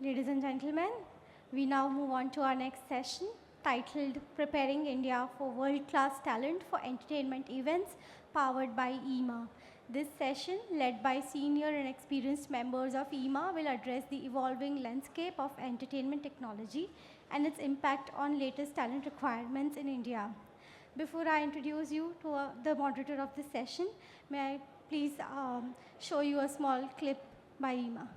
Ladies and gentlemen, we now move on to our next session titled Preparing India for World-Class Talent for Entertainment Events powered by EEMA. This session, led by senior and experienced members of EEMA, will address the evolving landscape of entertainment technology and its impact on latest talent requirements in India. Before I introduce you to the moderator of this session, may I please show you a small clip by EEMA.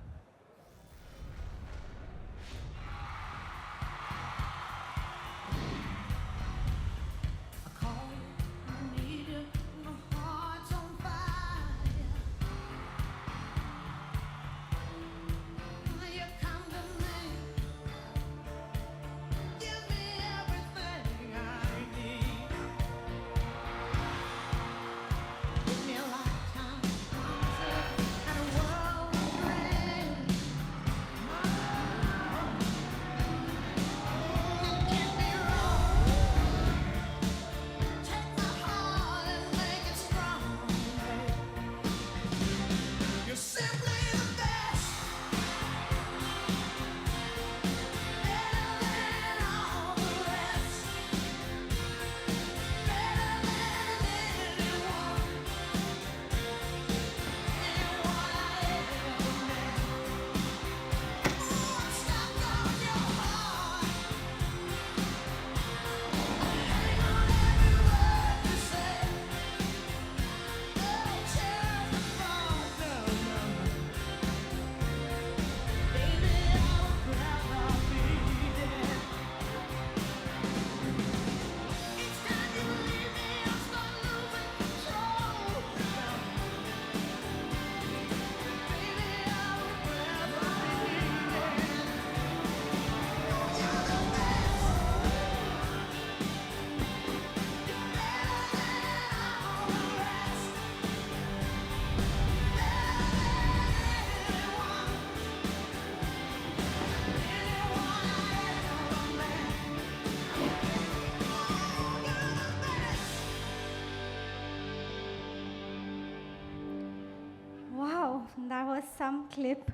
That was some clip.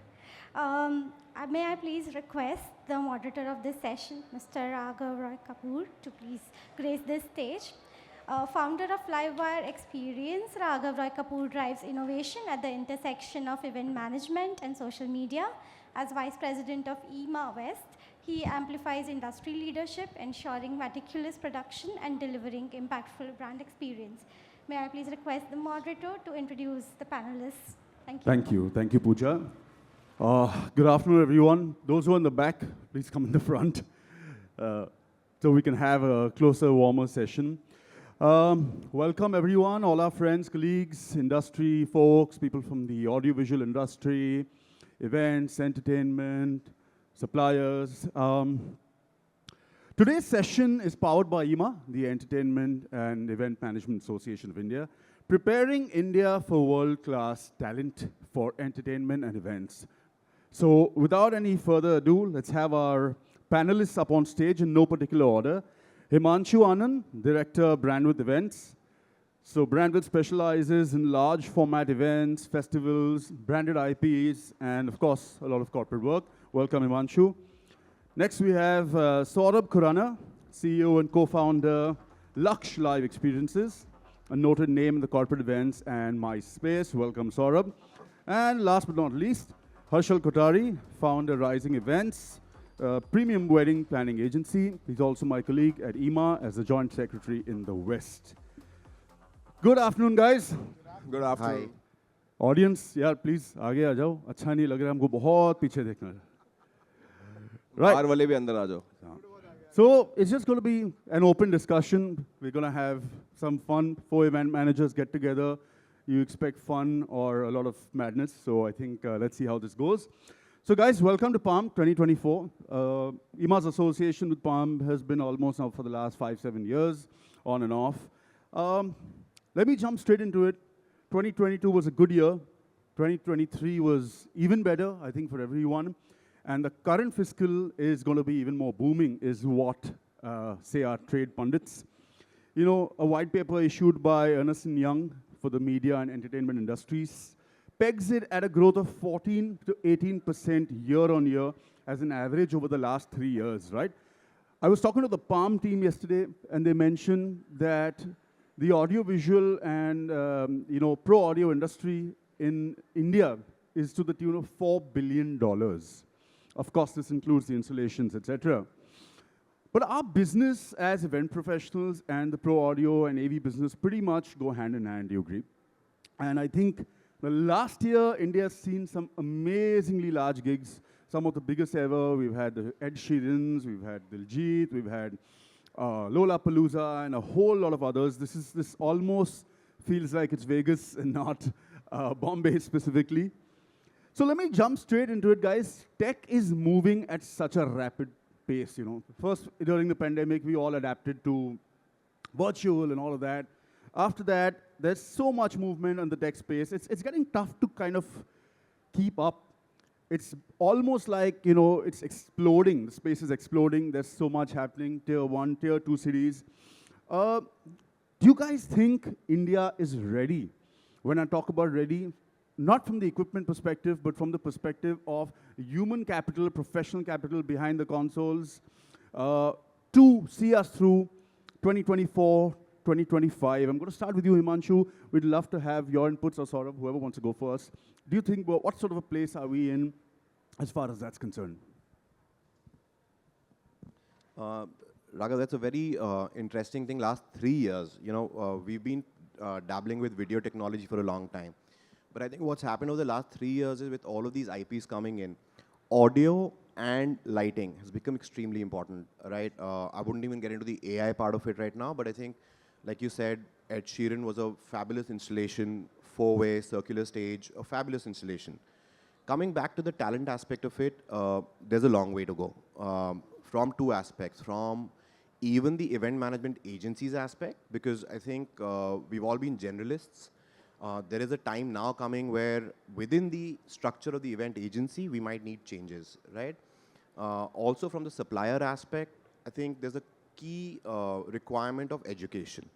May I please request the moderator of this session, Mr. Raghav Kapur, to please grace this stage. Founder of Livewire Experience, Raghav Kapur drives innovation at the intersection of event management and social media. As Vice President of EEMA West, he amplifies industry leadership, ensuring meticulous production and delivering impactful brand experience. May I please request the moderator to introduce the panelists. Thank you. Thank you. Thank you, Pooja. Good afternoon, everyone. Those who are in the back, please come in the front so we can have a closer, warmer session. Welcome, everyone, all our friends, colleagues, industry folks, people from the audiovisual industry, events, entertainment, suppliers. Today's session is powered by EEMA, the Entertainment and Event Management Association of India, preparing India for world-class talent for entertainment and events. So without any further ado, let's have our panelists up on stage in no particular order. Himanshu Anand, Director, Brandwidth Events. So Brandwidth specializes in large format events, festivals, branded IPs, and of course, a lot of corporate work. Welcome, Himanshu. Next, we have Saurabh Khurana, CEO and co-founder, Laksh Live Experiences, a noted name in the corporate events and MySpace. Welcome, Saurabh. And last but not least, Harshal Kothari, founder Rising Events, premium wedding planning agency. He's also my colleague at EEMA as the joint secretary in the West. Good afternoon, guys. Good afternoon. Hi. Audience, yeah, please, आगे आ जाओ. अच्छा नहीं लग रहा हमको बहुत पीछे देखना है. Right. बाहर वाले भी अंदर आ जाओ. So it's just going to be an open discussion. We're going to have some fun. 4 event managers get together. You expect fun or a lot of madness. So I think let's see how this goes. So guys, welcome to Palm 2024. EEMA's association with Palm has been almost now for the last 5-7 years, on and off. Let me jump straight into it. 2022 was a good year. 2023 was even better, I think, for everyone. And the current fiscal is going to be even more booming, is what say our trade pundits. You know, a white paper issued by Ernst & Young for the media and entertainment industries pegs it at a growth of 14 to 18% year on year as an average over the last 3 years, right? I was talking to the Palm team yesterday, and they mentioned that the audiovisual and pro audio industry in India is to the tune of $4 billion. Of course, this includes the installations, etc. But our business as event professionals and the pro audio and AV business pretty much go hand in hand, do you agree? And I think the last year, India has seen some amazingly large gigs, some of the biggest ever. We've had the Ed Sheerans, we've had Diljit, we've had Lollapalooza, and a whole lot of others. This almost feels like it's Vegas and not Bombay specifically. So let me jump straight into it, guys. Tech is moving at such a rapid pace, First, during the pandemic, we all adapted to virtual and all of that. After that, there's so much movement on the tech space. It's getting tough to kind of keep up. It's almost like, it's exploding. The space is exploding. There's so much happening, tier 1, tier 2 cities. Do you guys think India is ready? When I talk about ready, not from the equipment perspective, but from the perspective of human capital, professional capital behind the consoles, to see us through 2024, 2025. I'm going to start with you, Himanshu. We'd love to have your inputs, or Saurabh, whoever wants to go first. Do you think, what sort of a place are we in as far as that's concerned? Raghav, that's a very interesting thing. Last 3 years, we've been dabbling with video technology for a long time. But I think what's happened over the last 3 years is with all of these IPs coming in, audio and lighting has become extremely important, right? I wouldn't even get into the AI part of it right now, but I think, like you said, Ed Sheeran was a fabulous installation, 4-way, circular stage, a fabulous installation. Coming back to the talent aspect of it, there's a long way to go. From 2 aspects, from even the event management agencies aspect, because I think we've all been generalists. There is a time now coming where within the structure of the event agency, we might need changes, right? Also from the supplier aspect, I think there's a key requirement of education.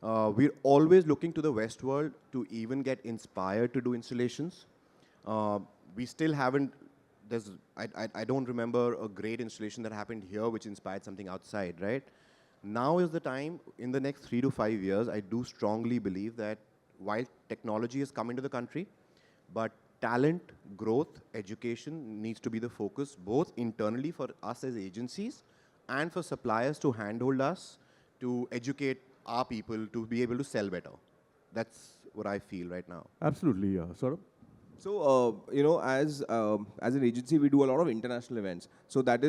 We're always looking to the West world to even get inspired to do installations. We still haven't, I don't remember a great installation that happened here which inspired something outside, right? Now is the time, in the next 3 to 5 years, I do strongly believe that while technology has come into the country, but talent, growth, education needs to be the focus, both internally for us as agencies and for suppliers to handhold us, to educate our people to be able to sell better. That's what I feel right now. Absolutely, Saurabh. So, as an agency, we do a lot of international events. So that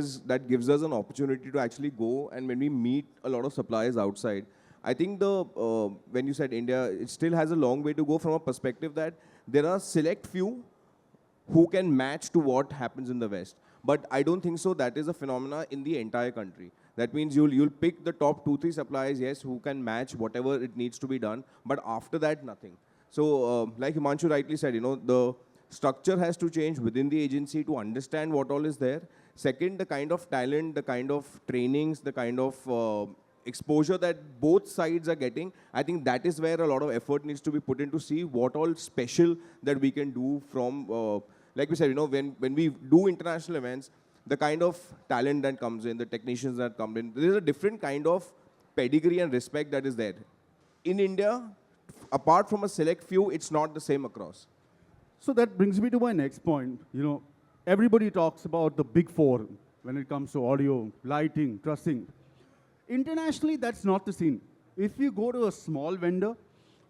gives us an opportunity to actually go, and when we meet a lot of suppliers outside, I think when you said India, it still has a long way to go from a perspective that there are select few who can match to what happens in the West. But I don't think so. That is a phenomena in the entire country. That means you'll pick the top 2-3 suppliers, yes, who can match whatever it needs to be done. But after that, nothing. So like Himanshu rightly said, the structure has to change within the agency to understand what all is there. Second, the kind of talent, the kind of trainings, the kind of exposure that both sides are getting, I think that is where a lot of effort needs to be put in to see what all special that we can do from, like we said, when we do international events, the kind of talent that comes in, the technicians that come in, there is a different kind of pedigree and respect that is there. In India, apart from a select few, it's not the same across. So that brings me to my next point. Everybody talks about the big 4 when it comes to audio, lighting, trussing. Internationally, that's not the scene. If you go to a small vendor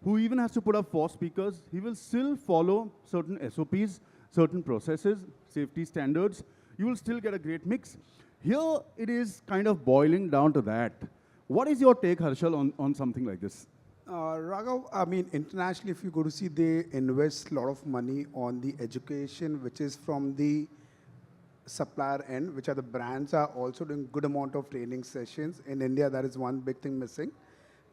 who even has to put up 4 speakers, he will still follow certain SOPs, certain processes, safety standards. You will still get a great mix. Here, it is kind of boiling down to that. What is your take, Harshal, on something like this? Raghav, I mean, internationally, if you go to see, they invest a lot of money on the education, which is from the supplier end, which are the brands are also doing good amount of training sessions. In India, that is one big thing missing.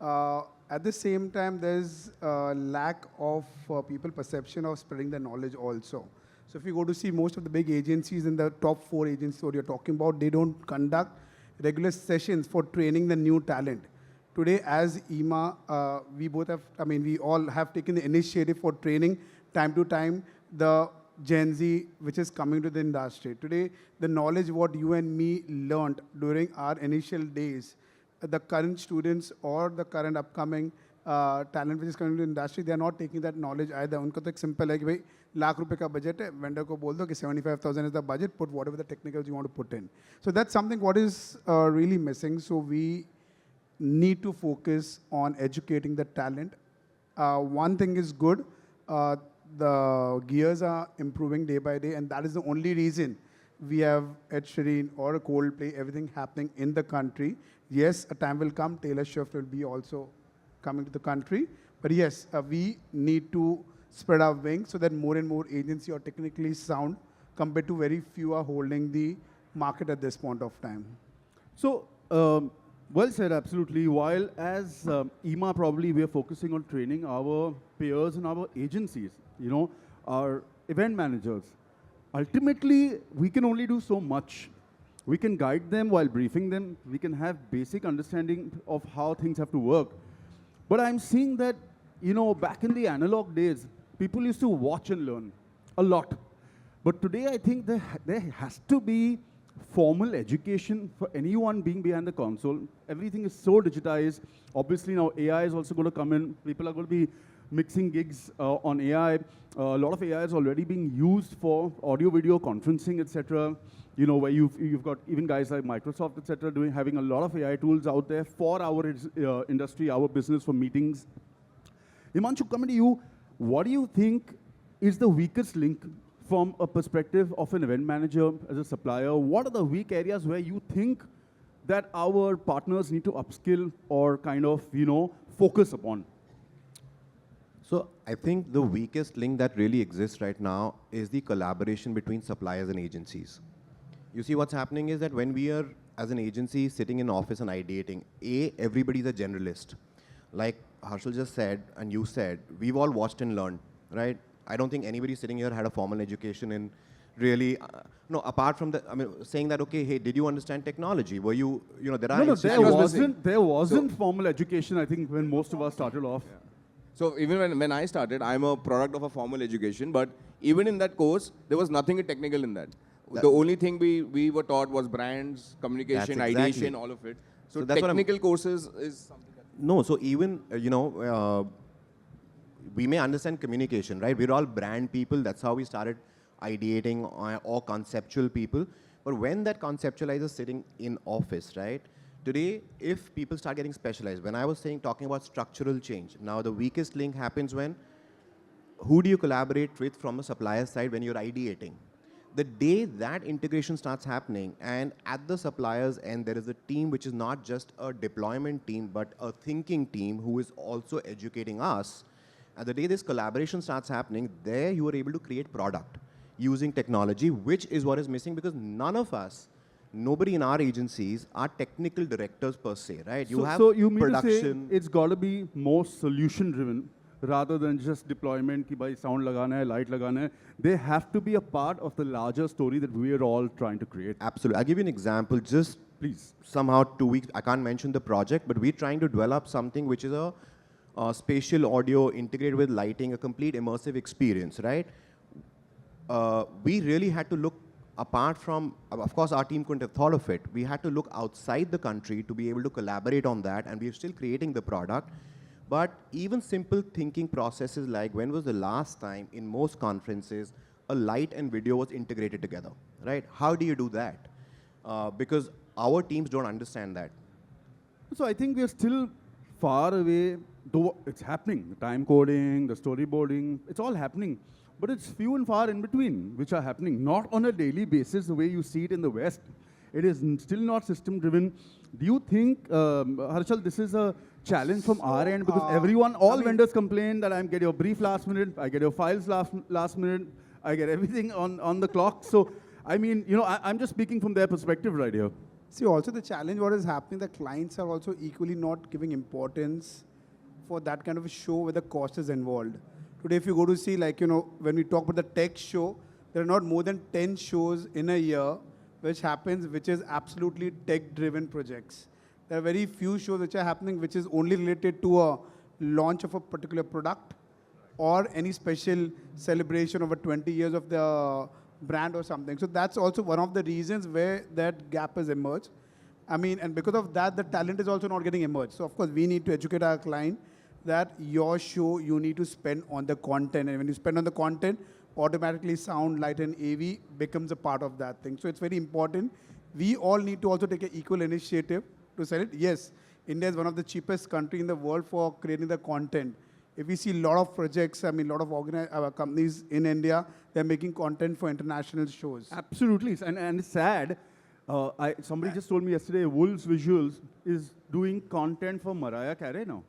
At the same time, there's a lack of people perception of spreading the knowledge also. So if you go to see most of the big agencies in the top 4 agencies what you're talking about, they don't conduct regular sessions for training the new talent. Today, as EEMA, we all have taken the initiative for training time to time, the Gen Z, which is coming to the industry. Today, the knowledge what you and me learned during our initial days, the current students or the current upcoming talent which is coming to the industry, they are not taking that knowledge either. उनको तो एक simple है कि भाई ₹1,00,000 का budget है, vendor को बोल दो कि 75,000 is the budget, put whatever the technicals you want to put in. So that's something what is really missing. So we need to focus on educating the talent. One thing is good, the gears are improving day by day, and that is the only reason we have Ed Sheeran or a Coldplay, everything happening in the country. Yes, a time will come, Taylor Swift will be also coming to the country. But yes, we need to spread our wings so that more and more agency are technically sound compared to very few are holding the market at this point of time. So, well said, absolutely. While as EEMA probably we are focusing on training our peers and our agencies, you know, our event managers. Ultimately, we can only do so much. We can guide them while briefing them. We can have basic understanding of how things have to work. But I'm seeing that, you know, back in the analog days, people used to watch and learn a lot. But today, I think there has to be formal education for anyone being behind the console. Everything is so digitized. Obviously, now AI is also going to come in. People are going to be mixing gigs on AI. A lot of AI is already being used for audio, video, conferencing, etc. You know, where you've got even guys like Microsoft, etc., having a lot of AI tools out there for our industry, our business, for meetings. Himanshu, coming to you, what do you think is the weakest link from a perspective of an event manager as a supplier? What are the weak areas where you think that our partners need to upskill or kind of, you know, focus upon? So I think the weakest link that really exists right now is the collaboration between suppliers and agencies. You see, what's happening is that when we are, as an agency, sitting in office and ideating, everybody's a generalist. Like Harshal just said, and you said, we've all watched and learned, right? I don't think anybody sitting here had a formal education in really, no, apart from the, I mean, saying that, okay, hey, did you understand technology? Were you, you know, there are... No, there wasn't formal education, I think, when most of us started off. Yeah. So even when I started, I'm a product of a formal education, but even in that course, there was nothing technical in that. The only thing we were taught was brands, communication, ideation, all of it. So technical courses is something that... No, so even, you know, we may understand communication, right? We're all brand people. That's how we started ideating, or conceptual people. But when that conceptualizer is sitting in office, right? Today, if people start getting specialized, when I was talking about structural change, now the weakest link happens when, who do you collaborate with from a supplier side when you're ideating? The day that integration starts happening, and at the supplier's end, there is a team which is not just a deployment team, but a thinking team who is also educating us. And the day this collaboration starts happening, there you are able to create product using technology, which is what is missing, because none of us, nobody in our agencies are technical directors per se, right? You have so you mean production. To say it's got to be more solution driven rather than just deployment, ki bhai sound lagana hai, light lagana hai. They have to be a part of the larger story that we are all trying to create. Absolutely. I'll give you an example. Just please. Somehow 2 weeks, I can't mention the project, but we're trying to develop something which is a spatial audio integrated with lighting, a complete immersive experience, right? We really had to look apart from, of course, our team couldn't have thought of it. We had to look outside the country to be able to collaborate on that, and we're still creating the product. But even simple thinking processes like, when was the last time in most conferences a light and video was integrated together, right? How do you do that? Because our teams don't understand that. So I think we're still far away, though it's happening. The time coding, the storyboarding, it's all happening. But it's few and far in between, which are happening, not on a daily basis the way you see it in the West. It is still not system driven. Do you think, Harshal, this is a challenge from our end? Because everyone, all vendors complain that I get your brief last minute, I get your files last minute, I get everything on the clock. So, I mean, you know, I'm just speaking from their perspective right here. See, also the challenge, what is happening, the clients are also equally not giving importance for that kind of a show where the cost is involved. Today, if you go to see, like, you know, when we talk about the tech show, there are not more than 10 shows in a year which happens, which is absolutely tech-driven projects. There are very few shows which are happening which is only related to a launch of a particular product or any special celebration over 20 years of the brand or something. So that's also one of the reasons where that gap has emerged. I mean, and because of that, the talent is also not getting emerged. So of course, we need to educate our client that your show, you need to spend on the content. And when you spend on the content, automatically sound, light, and AV becomes a part of that thing. So it's very important. We all need to also take an equal initiative to sell it. Yes, India is one of the cheapest country in the world for creating the content. If we see a lot of projects, I mean, a lot of companies in India, they're making content for international shows. Absolutely, and it's sad. Somebody just told me yesterday, Wolves Visuals is doing content for Mariah Carey now.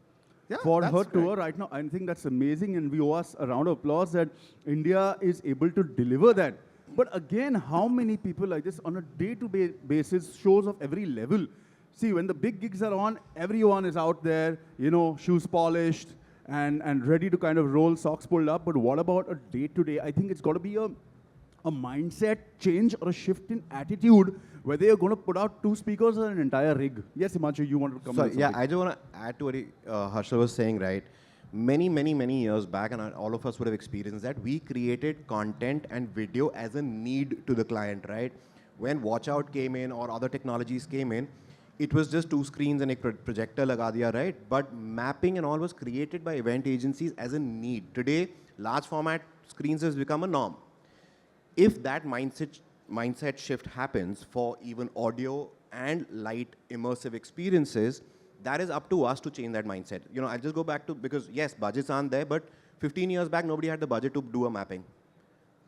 Yeah, For that's her great. tour right now. I think that's amazing, and we owe us a round of applause that India is able to deliver that. But again, how many people like this on a day-to-day basis, shows of every level? See, when the big gigs are on, everyone is out there, you know, shoes polished and ready to kind of roll, socks pulled up. But what about a day-to-day? I think it's got to be a mindset change or a shift in attitude, whether you're going to put out 2 speakers or an entire rig. Yes, Himanshu, you wanted to come So with yeah, something. I just want to add to what Harshal was saying, right? Many years back, and all of us would have experienced that, we created content and video as a need to the client, right? When Watch Out came in or other technologies came in, it was just 2 screens and a projector laga diya, right? But mapping and all was created by event agencies as a need. Today, large format screens has become a norm. If that mindset shift happens for even audio and light immersive experiences, that is up to us to change that mindset. You know, I'll just go back to, because yes, budgets aren't there, but 15 years back, nobody had the budget to do a mapping.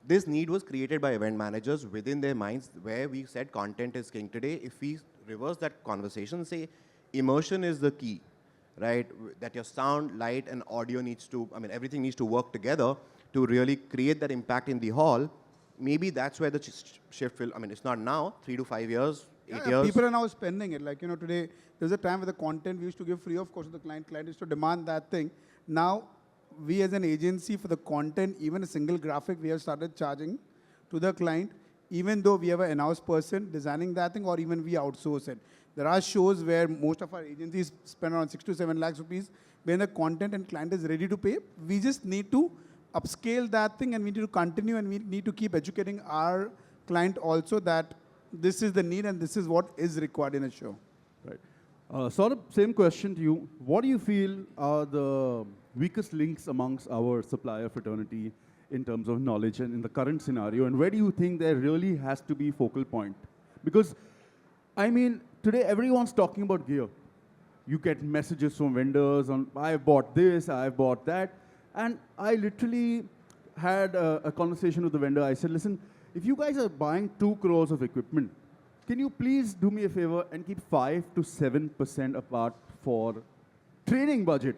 This need was created by event managers within their minds, where we said content is king. Today, if we reverse that conversation, say immersion is the key, right? That your sound, light, and audio needs to, I mean, everything needs to work together to really create that impact in the hall. Maybe that's where the shift will, I mean, it's not now, 3 to 5 years, 8 years. People are now spending it. Like, you know, today, there's a time where the content we used to give free of course to the client. Client used to demand that thing. Now, we as an agency for the content, even a single graphic, we have started charging to the client, even though we have an in-house person designing that thing, or even we outsource it. There are shows where most of our agencies spend around 6 to 7 lakhs rupees, when the content and client is ready to pay. We just need to upscale that thing, and we need to continue, and we need to keep educating our client also that this is the need and this is what is required in a show. Right. Saurabh, same question to you. What do you feel are the weakest links amongst our supplier fraternity in terms of knowledge and in the current scenario? And where do you think there really has to be focal point? Because, I mean, today everyone's talking about gear. You get messages from vendors on, I bought this, I bought that. And I literally had a conversation with the vendor. I said, listen, if you guys are buying 2 crores of equipment, can you please do me a favor and keep 5 to 7% apart for training budget?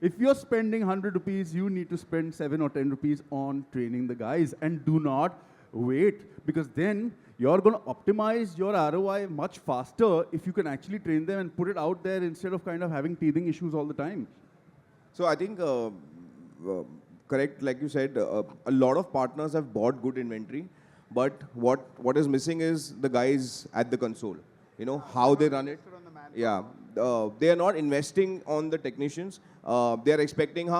If you're spending 100 rupees, you need to spend 7 or 10 rupees on training the guys, and do not wait, because then you're going to optimize your ROI much faster if you can actually train them and put it out there instead of kind of having teething issues all the time. So I think, correct, like you said, a lot of partners have bought good inventory, but what is missing is the guys at the console. You know, how they run it. Yeah, they are not investing on the technicians. They are expecting, they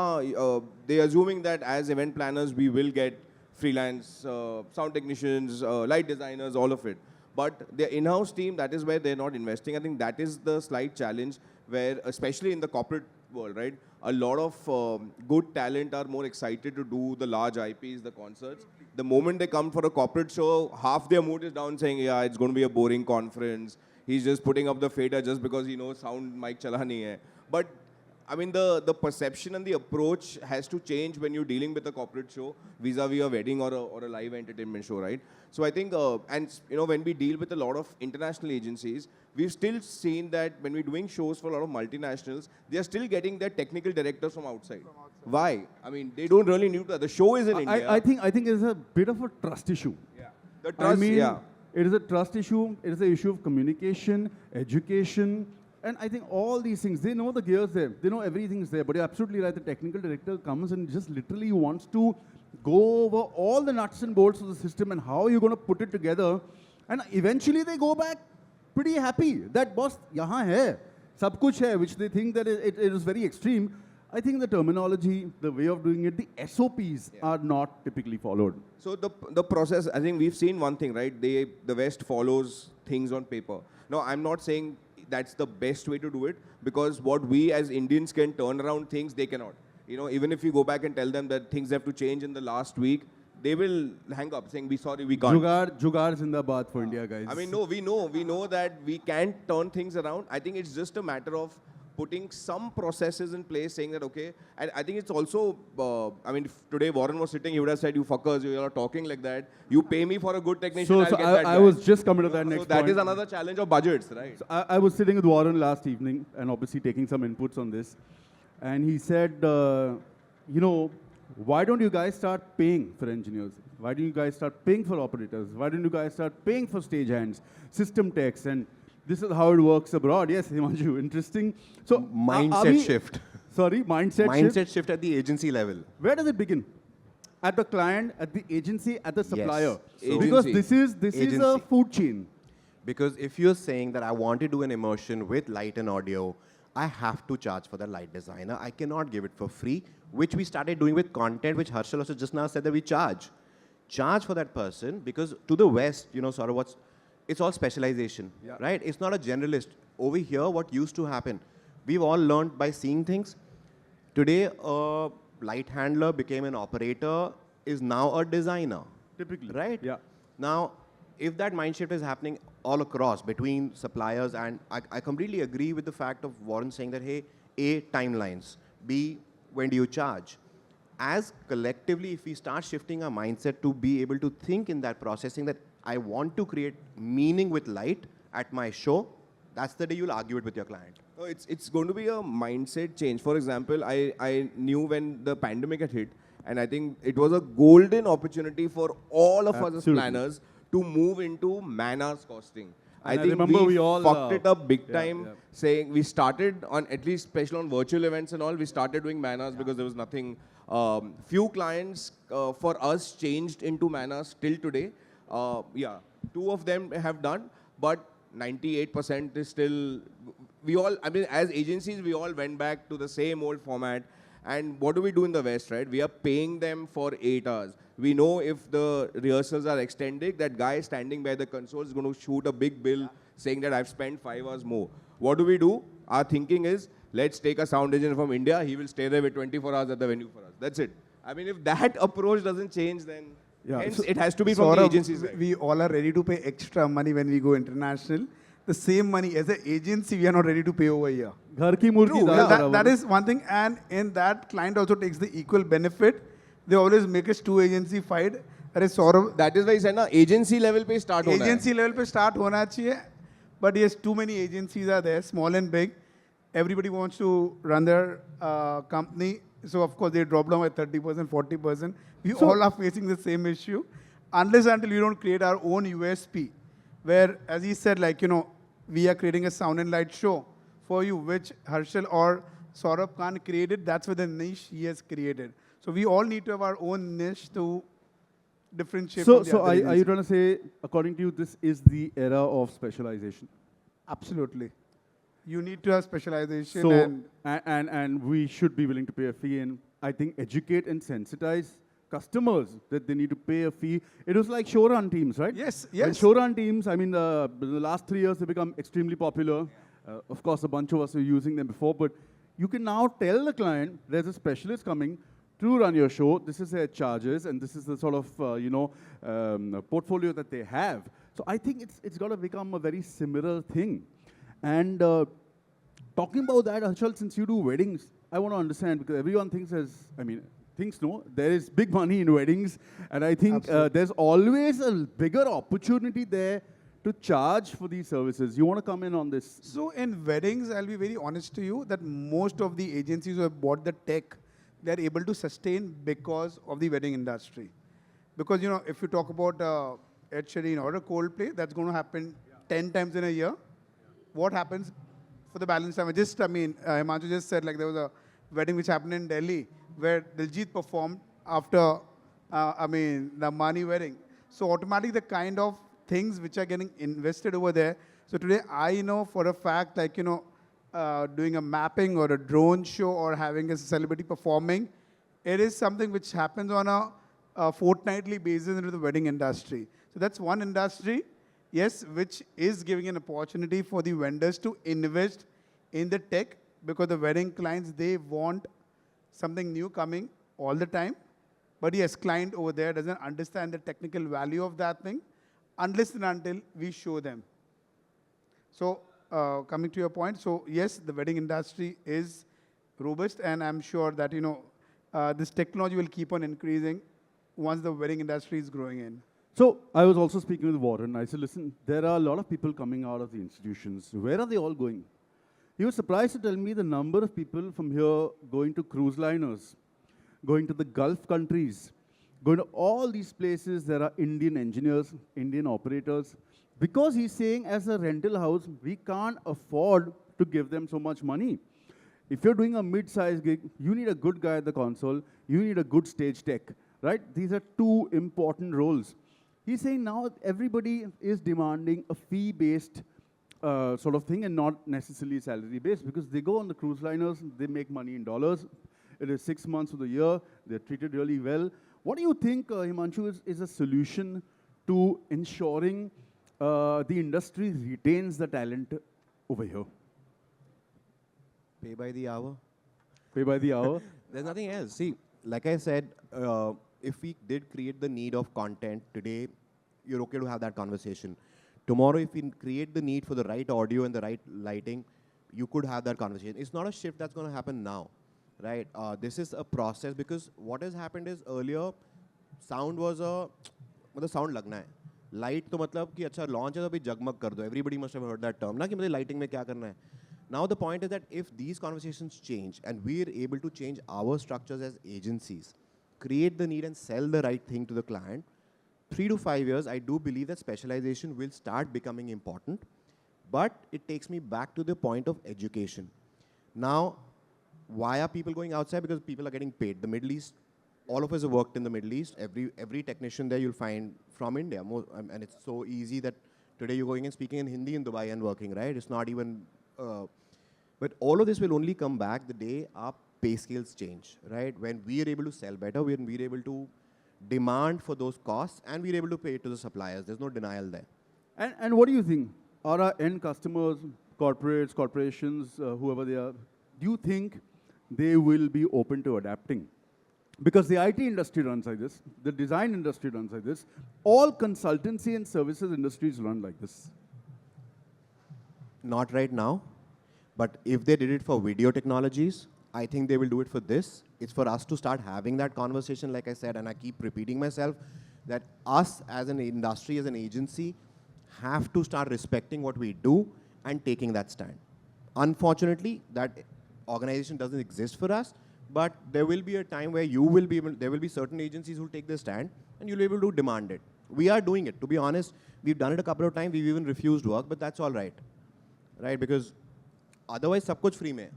are assuming that as event planners, we will get freelance sound technicians, light designers, all of it. But their in-house team, that is where they're not investing. I think that is the slight challenge where, especially in the corporate world, right? A lot of good talent are more excited to do the large IPs, the concerts. The moment they come for a corporate show, half their mood is down saying, yeah, it's going to be a boring conference. He's just putting up the fader just because he knows sound mic chala nahi hai. But I mean, the perception and the approach has to change when you're dealing with a corporate show vis-a-vis a wedding or a live entertainment show, right? So I think, and you know, when we deal with a lot of international agencies, we've still seen that when we're doing shows for a lot of multinationals, they're still getting their technical directors from outside. Why? I mean, they don't really need to. The show is in India. I think it's a bit of a trust issue. Yeah. The trust, I mean, yeah. It is a trust issue. It is an issue of communication, education, and I think all these things, they know the gear's there. They know everything's there. But you're absolutely right. The technical director comes and just literally wants to go over all the nuts and bolts of the system and how you're going to put it together. And eventually they go back pretty happy that, boss, yahan hai, sab kuch hai, which they think that it is very extreme. I think the terminology, the way of doing it, the SOPs are not typically followed. So the process, I think we've seen one thing, right? The West follows things on paper. Now, I'm not saying that's the best way to do it, because what we as Indians can turn around things, they cannot. You know, even if you go back and tell them that things have to change in the last week, they will hang up saying, we sorry, we can't. Jugaad Zindabad for India, guys. I mean, no, we know that we can turn things around. I think it's just a matter of putting some processes in place, saying that, okay, and I think it's also, I mean, if today Warren was sitting, he would have said, you fuckers, you are talking like that. You pay me for a good technician, I'll get that guy. I was just coming to that next point. So that is point. another challenge of budgets, right? So I was sitting with Warren last evening and obviously taking some inputs on this. And he said, you know, why don't you guys start paying for engineers? Why don't you guys start paying for operators? Why don't you guys start paying for stagehands, system techs, and this is how it works abroad. Yes, Himanshu, interesting. So mindset shift. Sorry, mindset shift at the agency level. Where does it begin? At the client, at the agency, at the supplier. Yes. So because this is a food chain. Because if you're saying that I want to do an immersion with light and audio, I have to charge for the light designer. I cannot give it for free, which we started doing with content, which Harshal also just now said that we charge. Charge for that person, because to the West, you know, sort of it's all specialization, right? It's not a generalist. Over here, what used to happen, we've all learned by seeing things. Today, a light handler became an operator, is now a designer. Typically. Right? Yeah. Now, if that mind shift is happening all across between suppliers, and I completely agree with the fact of Warren saying that, hey, A, timelines, B, when do you charge? As collectively, if we start shifting our mindset to be able to think in that processing that I want to create meaning with light at my show, that's the day you'll argue it with your client. No, it's going to be a mindset change. For example, I knew when the pandemic had hit, and I think it was a golden opportunity for all of us as planners to move into man-hours costing. I think remember we all fucked it up big time, saying we started on, at least especially on virtual events and all, we started doing man-hours because there was nothing. Few clients for us changed into man-hours till today. Two of them have done, but 98% is still, I mean, as agencies, we all went back to the same old format. And what do we do in the West, right? We are paying them for 8 hours. We know if the rehearsals are extended, that guy standing by the console is going to shoot a big bill saying that I've spent 5 hours more. What do? Our thinking is, let's take a sound engineer from India. He will stay there with 24 hours at the venue for us. That's it. I mean, if that approach doesn't change, then hence it has to be from the agencies. We all are ready to pay extra money when we go international. The same money as an agency, we are not ready to pay over here. True. That is one thing, and in that, client also takes the equal benefit. They always make us two agency fight. Saurabh, that is why he said, na, agency level pe start hona hai. Agency level pe start hona chahiye. But yes, too many agencies are there, small and big. Everybody wants to run their company. So, of course, they drop down by 30%, 40%. We all are facing the same issue. Unless until we don't create our own USP, where, as he said, like, you know, we are creating a sound and light show for you, which Harshal or Saurabh can't create it. That's where the niche he has created. So we all need to have our own niche to differentiate. So are you trying to say, according to you, this is the era of specialization? Absolutely. You need to have specialization. So, and we should be willing to pay a fee and, I think, educate and sensitize customers that they need to pay a fee. It was like showrun teams, right? Yes. And showrun teams, I mean, the last 3 years, they've become extremely popular. Of course, a bunch of us were using them before, but you can now tell the client there's a specialist coming to run your show. This is their charges, and this is the sort of portfolio that they have. So I think it's got to become a very similar thing. And talking about that, Harshal, since you do weddings, I want to understand, because everyone thinks there is big money in weddings, and I think there's always a bigger opportunity there to charge for these services. You want to come in on this? So in weddings, I'll be very honest to you that most of the agencies who have bought the tech, they're able to sustain because of the wedding industry. Because, you know, if you talk about Ed Sheeran or a Coldplay, that's going to happen 10 times in a year. What happens for the balance time? Himanshu just said, like, there was a wedding which happened in Delhi where Diljit performed after, the Mani wedding. So automatically the kind of things which are getting invested over there. So today I know for a fact, like, you know, doing a mapping or a drone show or having a celebrity performing. It is something which happens on a fortnightly basis into the wedding industry. So that's one industry, yes, which is giving an opportunity for the vendors to invest in the tech, because the wedding clients, they want something new coming all the time. But yes, client over there doesn't understand the technical value of that thing unless and until we show them. So coming to your point, so yes, the wedding industry is robust, and I'm sure that this technology will keep on increasing once the wedding industry is growing in. So I was also speaking with Warren. I said, listen, there are a lot of people coming out of the institutions. Where are they all going? He was surprised to tell me the number of people from here going to cruise liners, going to the Gulf countries, going to all these places. There are Indian engineers, Indian operators. Because he's saying as a rental house, we can't afford to give them so much money. If you're doing a mid-sized gig, you need a good guy at the console. You need a good stage tech, right? These are two important roles. He's saying now everybody is demanding a fee-based sort of thing and not necessarily salary-based, because they go on the cruise liners, they make money in dollars. It is 6 months of the year. They're treated really well. What do you think, Himanshu, is a solution to ensuring the industry retains the talent over here? Pay by the hour. Pay by the hour? There's nothing else. See, like I said, if we did create the need of content today, you're okay to have that conversation. Tomorrow, if we create the need for the right audio and the right lighting, you could have that conversation. It's not a shift that's going to happen now, right? This is a process, because what has happened is earlier, sound was मतलब sound लगना है. Light तो मतलब कि अच्छा launch है तो अभी जगमग कर दो. Everybody must have heard that term ना कि मुझे lighting में क्या करना है. Now the point is that if these conversations change and we are able to change our structures as agencies, create the need and sell the right thing to the client, 3 to 5 years, I do believe that specialization will start becoming important. But it takes me back to the point of education. Now, why are people going outside? Because people are getting paid. The Middle East, all of us have worked in the Middle East. Every technician there you'll find from India. And it's so easy that today you're going and speaking in Hindi in Dubai and working, right? It's not even... but all of this will only come back the day our pay scales change, right? When we are able to sell better, when we are able to demand for those costs, and we're able to pay it to the suppliers. There's no denial there. And what do you think? Are our end customers, corporates, corporations, whoever they are, do you think they will be open to adapting? Because the IT industry runs like this, the design industry runs like this, all consultancy and services industries run like this. Not right now, but if they did it for video technologies, I think they will do it for this. It's for us to start having that conversation, like I said, and I keep repeating myself, that us as an industry, as an agency, have to start respecting what we do and taking that stand. Unfortunately, that organization doesn't exist for us, but there will be a time where there will be certain agencies who will take the stand and you'll be able to demand it. We are doing it. To be honest, we've done it a couple of times. We've even refused work, but that's all right. Right? Because otherwise, sab kuch free mein.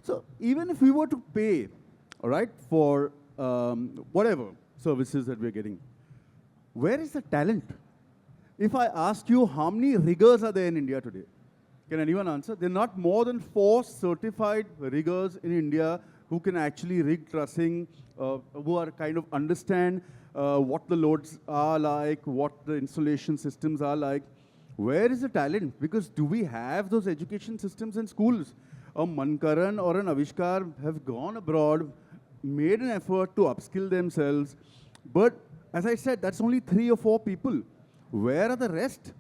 So even if we were to pay, all right, for whatever services that we're getting, where is the talent? If I ask you how many riggers are there in India today, can anyone answer? There are not more than 4 certified riggers in India who can actually rig trussing, who are kind of understand what the loads are like, what the installation systems are like. Where is the talent? Because do we have those education systems in schools? A Mankaran or an Avishkar have gone abroad, made an effort to upskill themselves. But as I said, that's only 3 or 4 people. Where are the rest?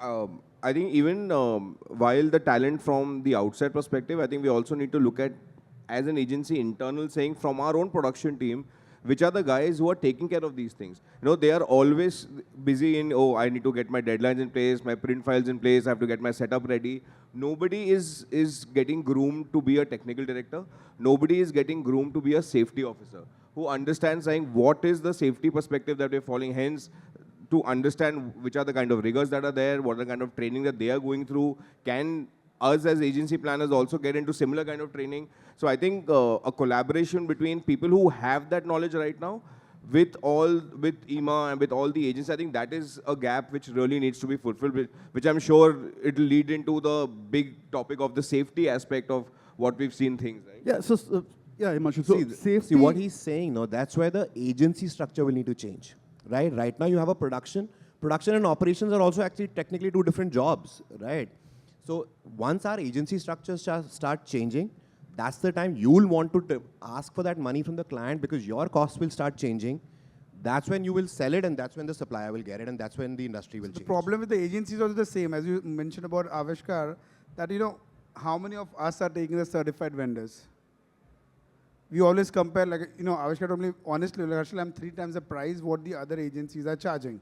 I think even while the talent from the outside perspective, I think we also need to look at, as an agency, internal saying from our own production team, which are the guys who are taking care of these things. You know, they are always busy in, oh, I need to get my deadlines in place, my print files in place, I have to get my setup ready. Nobody is getting groomed to be a technical director. Nobody is getting groomed to be a safety officer who understands saying what is the safety perspective that we're following. Hence, to understand which are the kind of rigors that are there, what are the kind of training that they are going through. Can us as agency planners also get into similar kind of training? So I think a collaboration between people who have that knowledge right now with EEMA and with all the agents, I think that is a gap which really needs to be fulfilled, which I'm sure it will lead into the big topic of the safety aspect of what we've seen things, right? Yeah, so, yeah, Himanshu, so safety... See what he's saying, no, that's where the agency structure will need to change, right? Right now you have a production. Production and operations are also actually technically two different jobs, right? So once our agency structures start changing, that's the time you will want to ask for that money from the client because your costs will start changing. That's when you will sell it and that's when the supplier will get it and that's when the industry will change. The problem with the agencies is also the same, as you mentioned about Avishkar, that how many of us are taking the certified vendors? We always compare, like, Avishkar told me, honestly, like, Harshal, I'm 3 times the price what the other agencies are charging.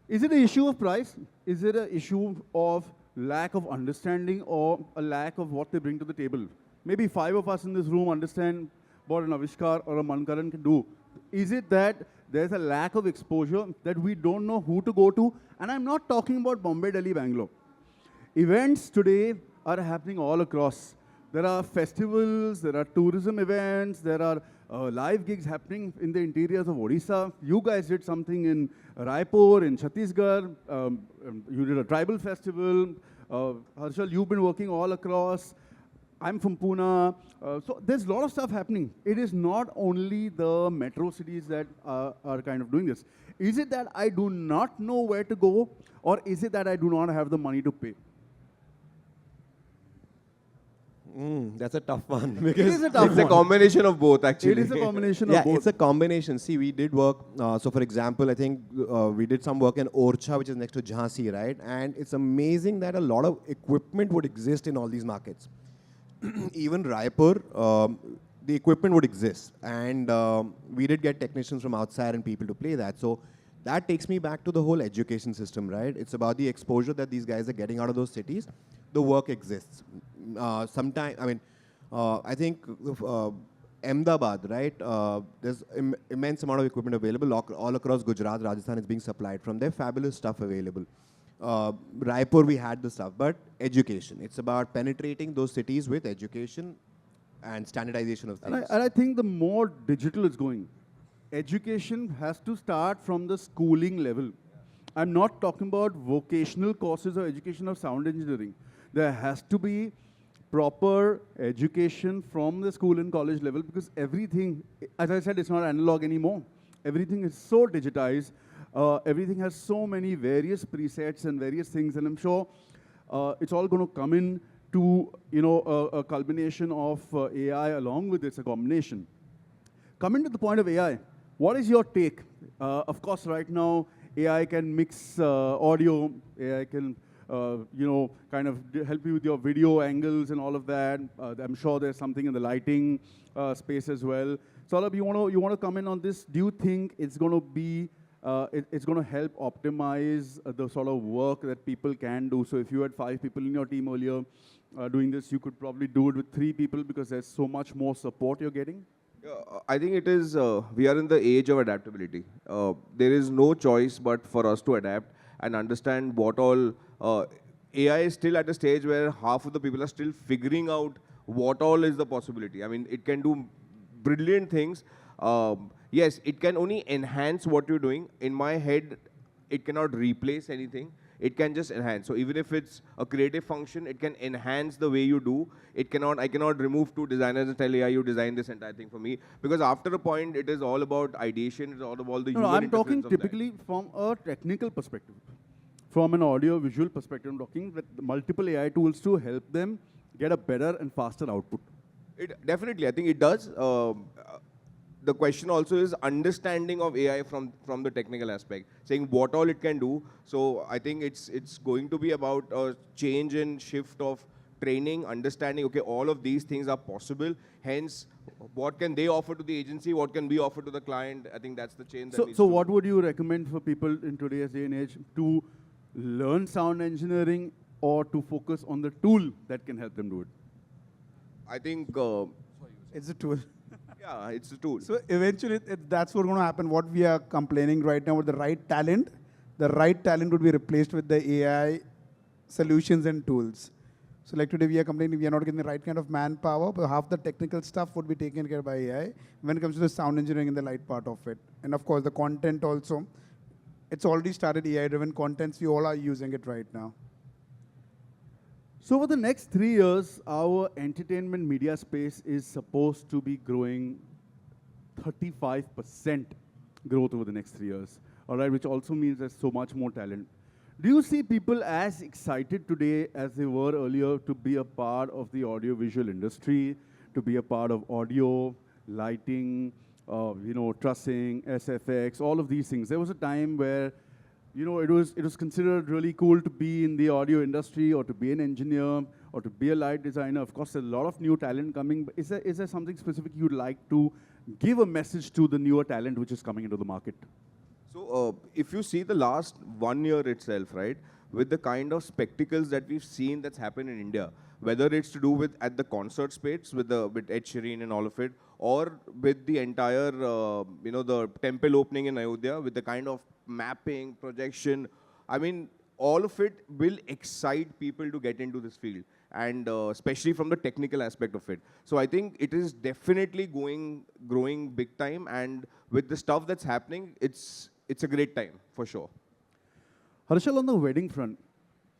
Is it an issue of price? Is it an issue of lack of understanding or a lack of what they bring to the table? Maybe 5 of us in this room understand what an Avishkar or a Mankaran can do. Is it that there's a lack of exposure that we don't know who to go to? And I'm not talking about Bombay, Delhi, Bangalore. Events today are happening all across. There are festivals, there are tourism events, there are live gigs happening in the interiors of Odisha. You guys did something in Raipur, in Chhattisgarh. You did a tribal festival. Harshal, you've been working all across. I'm from Pune. So there's a lot of stuff happening. It is not only the metro cities that are kind of doing this. Is it that I do not know where to go, or is it that I do not have the money to pay? That's a tough one. It is a tough It's a combination of both, actually. It is a combination of both. Yeah, it's a combination. See, we did work. So, for example, I think we did some work in Orcha, which is next to Jhansi, right? And it's amazing that a lot of equipment would exist in all these markets. Even Raipur, the equipment would exist. And we did get technicians from outside and people to play that. So that takes me back to the whole education system, right? It's about the exposure that these guys are getting out of those cities. The work exists. Sometimes, I think Ahmedabad, right? There's immense amount of equipment available all across Gujarat. Rajasthan is being supplied from there. Fabulous stuff available. Raipur, we had the stuff, but education. It's about penetrating those cities with education and standardization of things. And I think the more digital it's going, education has to start from the schooling level. I'm not talking about vocational courses or education of sound engineering. There has to be proper education from the school and college level because everything, as I said, it's not analog anymore. Everything is so digitized. Everything has so many various presets and various things, and I'm sure it's all going to come in to a culmination of AI along with it's a combination. Coming to the point of AI, what is your take? Of course, right now AI can mix audio. AI can kind of help you with your video angles and all of that. I'm sure there's something in the lighting space as well. Saurabh, you want to comment on this? Do you think it's going to be it's going to help optimize the sort of work that people can do? So if you had 5 people in your team earlier doing this, you could probably do it with 3 people because there's so much more support you're getting? I think it is, we are in the age of adaptability. There is no choice but for us to adapt and understand what all, AI is still at a stage where half of the people are still figuring out what all is the possibility. I mean, it can do brilliant things. Yes, it can only enhance what you're doing. In my head, it cannot replace anything. It can just enhance. So even if it's a creative function, it can enhance the way you do. I cannot remove 2 designers and tell AI you design this entire thing for me. Because after a point, it is all about ideation. It's all about the human I'm talking interference of typically from a technical perspective. From an audio-visual perspective, I'm talking with multiple AI tools to help them get a better and faster output. Definitely, I think it does. The question also is understanding of AI from the technical aspect, saying what all it can do. So I think it's going to be about a change and shift of training, understanding, okay, all of these things are possible. Hence, what can they offer to the agency? What can we offer to the client? I think that's the change. So what would you recommend for people in today's day and age to learn sound engineering or to focus on the tool that can help them do it? I think It's a tool. yeah, it's a tool. So eventually, that's what's going to happen. What we are complaining right now with the right talent would be replaced with the AI solutions and tools. So like today we are complaining we are not getting the right kind of manpower, but half the technical stuff would be taken care by AI when it comes to the sound engineering and the light part of it. And of course the content also. It's already started AI-driven contents. We all are using it right now. So over the next 3 years, our entertainment media space is supposed to be growing 35% growth over the next 3 years. All right, which also means there's so much more talent. Do you see people as excited today as they were earlier to be a part of the audiovisual industry, to be a part of audio, lighting, trussing, SFX, all of these things? There was a time where, it was considered really cool to be in the audio industry or to be an engineer or to be a light designer. Of course, there's a lot of new talent coming. But is there something specific you'd like to give a message to the newer talent which is coming into the market? So if you see the last 1 year itself, right, with the kind of spectacles that we've seen that's happened in India, whether it's to do with at the concert space with Ed Sheeran and all of it, or with the entire, the temple opening in Ayodhya, with the kind of mapping, projection, I mean, all of it will excite people to get into this field, and especially from the technical aspect of it. So I think it is definitely growing big time, and with the stuff that's happening, it's a great time, for sure. Harshal, on the wedding front,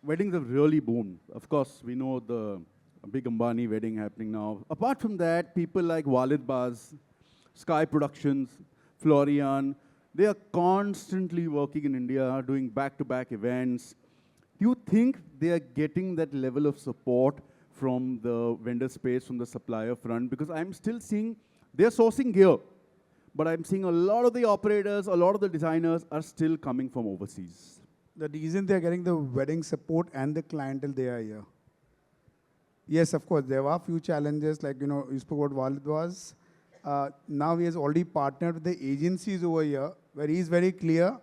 weddings have really boomed. Of course, we know the big Ambani wedding happening now. Apart from that, people like Walid Baz, Sky Productions, Florian, they are constantly working in India, doing back-to-back events. Do you think they are getting that level of support from the vendor space, from the supplier front? Because I'm still seeing they're sourcing gear, but I'm seeing a lot of the operators, a lot of the designers are still coming from overseas. The reason they are getting the wedding support and the clientele they are here. Yes, of course, there are few challenges, like, you spoke about Walid was. Now he has already partnered with the agencies over here, where he is very clear,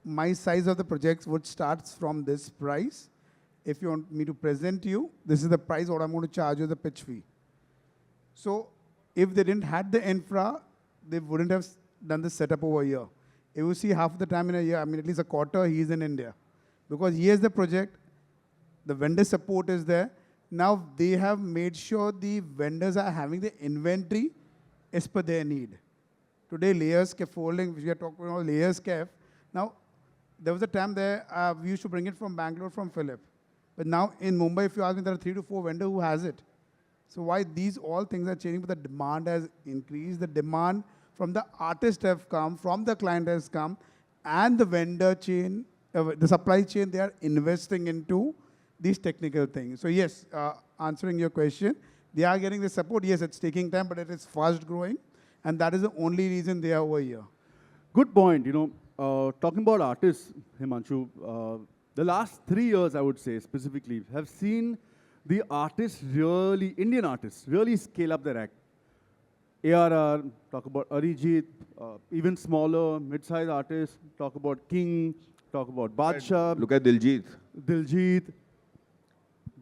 my size of the projects would start from this price. If you want me to present you, this is the price what I'm going to charge you the pitch fee. So if they didn't have the infra, they wouldn't have done the setup over here. If you see half the time in a year, I mean at least a quarter, he is in India. Because he has the project, the vendor support is there. Now they have made sure the vendors are having the inventory as per their need. Today, layers scaffolding, which we are talking about layers scaf. Now, there was a time there, we used to bring it from Bangalore, from Philip. But now in Mumbai, if you ask me, there are 3 to 4 vendors who has it. So why these all things are changing, but the demand has increased. The demand from the artist have come, from the client has come, and the vendor chain, the supply chain, they are investing into these technical things. So yes, answering your question, they are getting the support. Yes, it's taking time, but it is fast growing. And that is the only reason they are over here. Good point. Talking about artists, Himanshu, the last 3 years, I would say specifically, have seen the artists really, Indian artists, really scale up their act. ARR, talk about Arijit, even smaller, mid-sized artists, talk about King, talk about Badshah. Look at Diljit.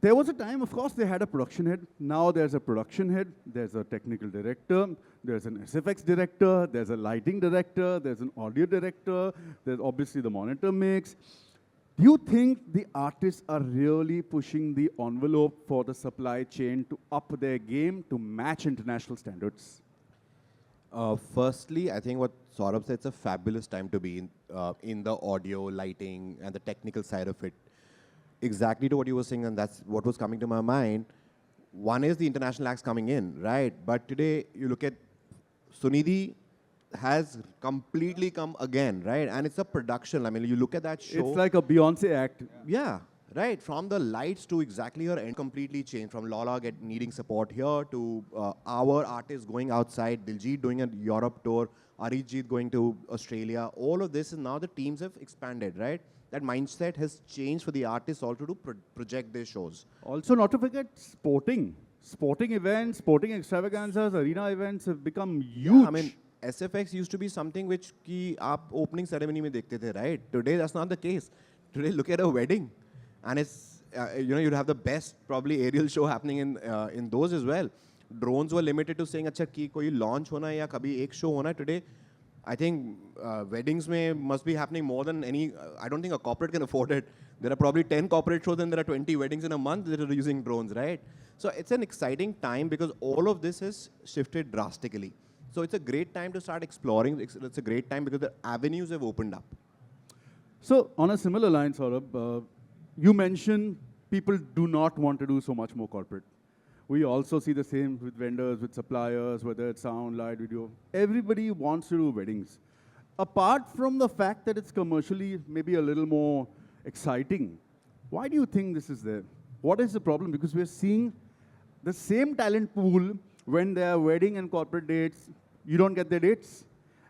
There was a time, of course, they had a production head. Now there's a production head, there's a technical director, there's an SFX director, there's a lighting director, there's an audio director, there's obviously the monitor mix. Do you think the artists are really pushing the envelope for the supply chain to up their game to match international standards? Firstly, I think what Saurabh said, it's a fabulous time to be in the audio, lighting, and the technical side of it. Exactly to what you were saying, and that's what was coming to my mind. One is the international acts coming in, right? But today, you look at Sunidhi has completely come again, right? And it's a production. I mean, you look at that show. It's like a Beyonce act. Yeah, right. From the lights to exactly her end, completely changed. From Lola needing support here to our artists going outside, Diljit doing a Europe tour, Arijit going to Australia. All of this is now the teams have expanded, right? That mindset has changed for the artists also to project their shows. Also, not to forget sporting. Sporting events, sporting extravaganzas, arena events have become huge. Yeah, I mean, SFX used to be something which ki aap opening ceremony mein dekhte the, right? Today, that's not the case. Today, look at a wedding. And it's, you'd have the best probably aerial show happening in those as well. Drones were limited to saying, acha ki koi launch hona ya kabhi ek show hona. Today, I think weddings must be happening more than any. I don't think a corporate can afford it. There are probably 10 corporate shows and there are 20 weddings in a month that are using drones, right? So it's an exciting time because all of this has shifted drastically. So it's a great time to start exploring. It's a great time because the avenues have opened up. So on a similar line, Saurabh, you mentioned people do not want to do so much more corporate. We also see the same with vendors, with suppliers, whether it's sound, light, video. Everybody wants to do weddings. Apart from the fact that it's commercially maybe a little more exciting, why do you think this is there? What is the problem? Because we're seeing the same talent pool when there are wedding and corporate dates, you don't get their dates.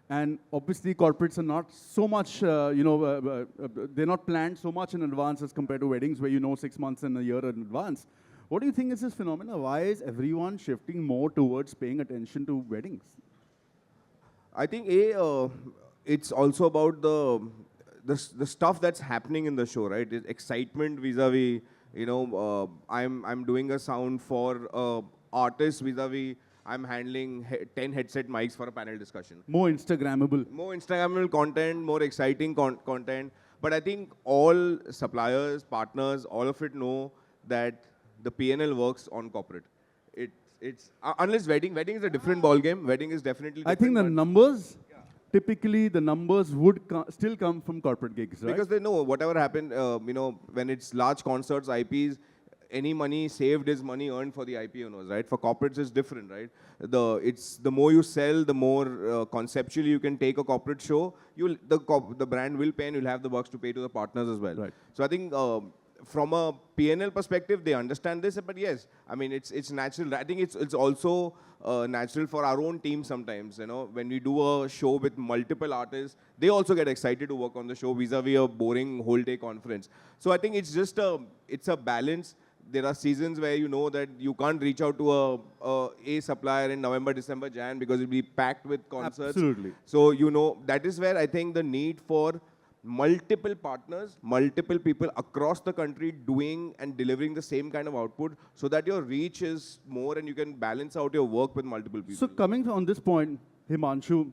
And obviously, corporates are not so much, they're not planned so much in advance as compared to weddings where you know 6 months and a year in advance. What do you think is this phenomenon? Why is everyone shifting more towards paying attention to weddings? I think it's also about the stuff that's happening in the show, right? It's excitement vis-a-vis, I'm doing a sound for artist vis-a-vis I'm handling 10 headset mics for a panel discussion. More Instagrammable. More Instagrammable content, more exciting content. But I think all suppliers, partners, all of it know that the PNL works on corporate. Unless wedding is a different ballgame. Wedding is definitely different. I think the numbers, typically the numbers would still come from corporate gigs, right? Because they know whatever happened, when it's large concerts, IPs, any money saved is money earned for the IP owners, right? For corporates, it's different, right? The more you sell, the more conceptually you can take a corporate show. The brand will pay, and you'll have the bucks to pay to the partners as well. Right. So I think from a PNL perspective, they understand this. But yes, I mean it's natural. I think it's also natural for our own team sometimes. When we do a show with multiple artists, they also get excited to work on the show vis-a-vis a boring whole day conference. So I think it's just it's a balance. There are seasons where you know that you can't reach out to a supplier in November, December, Jan because it'll be packed with concerts. Absolutely. So that is where I think the need for multiple partners, multiple people across the country doing and delivering the same kind of output so that your reach is more and you can balance out your work with multiple people. So coming on this point, Himanshu,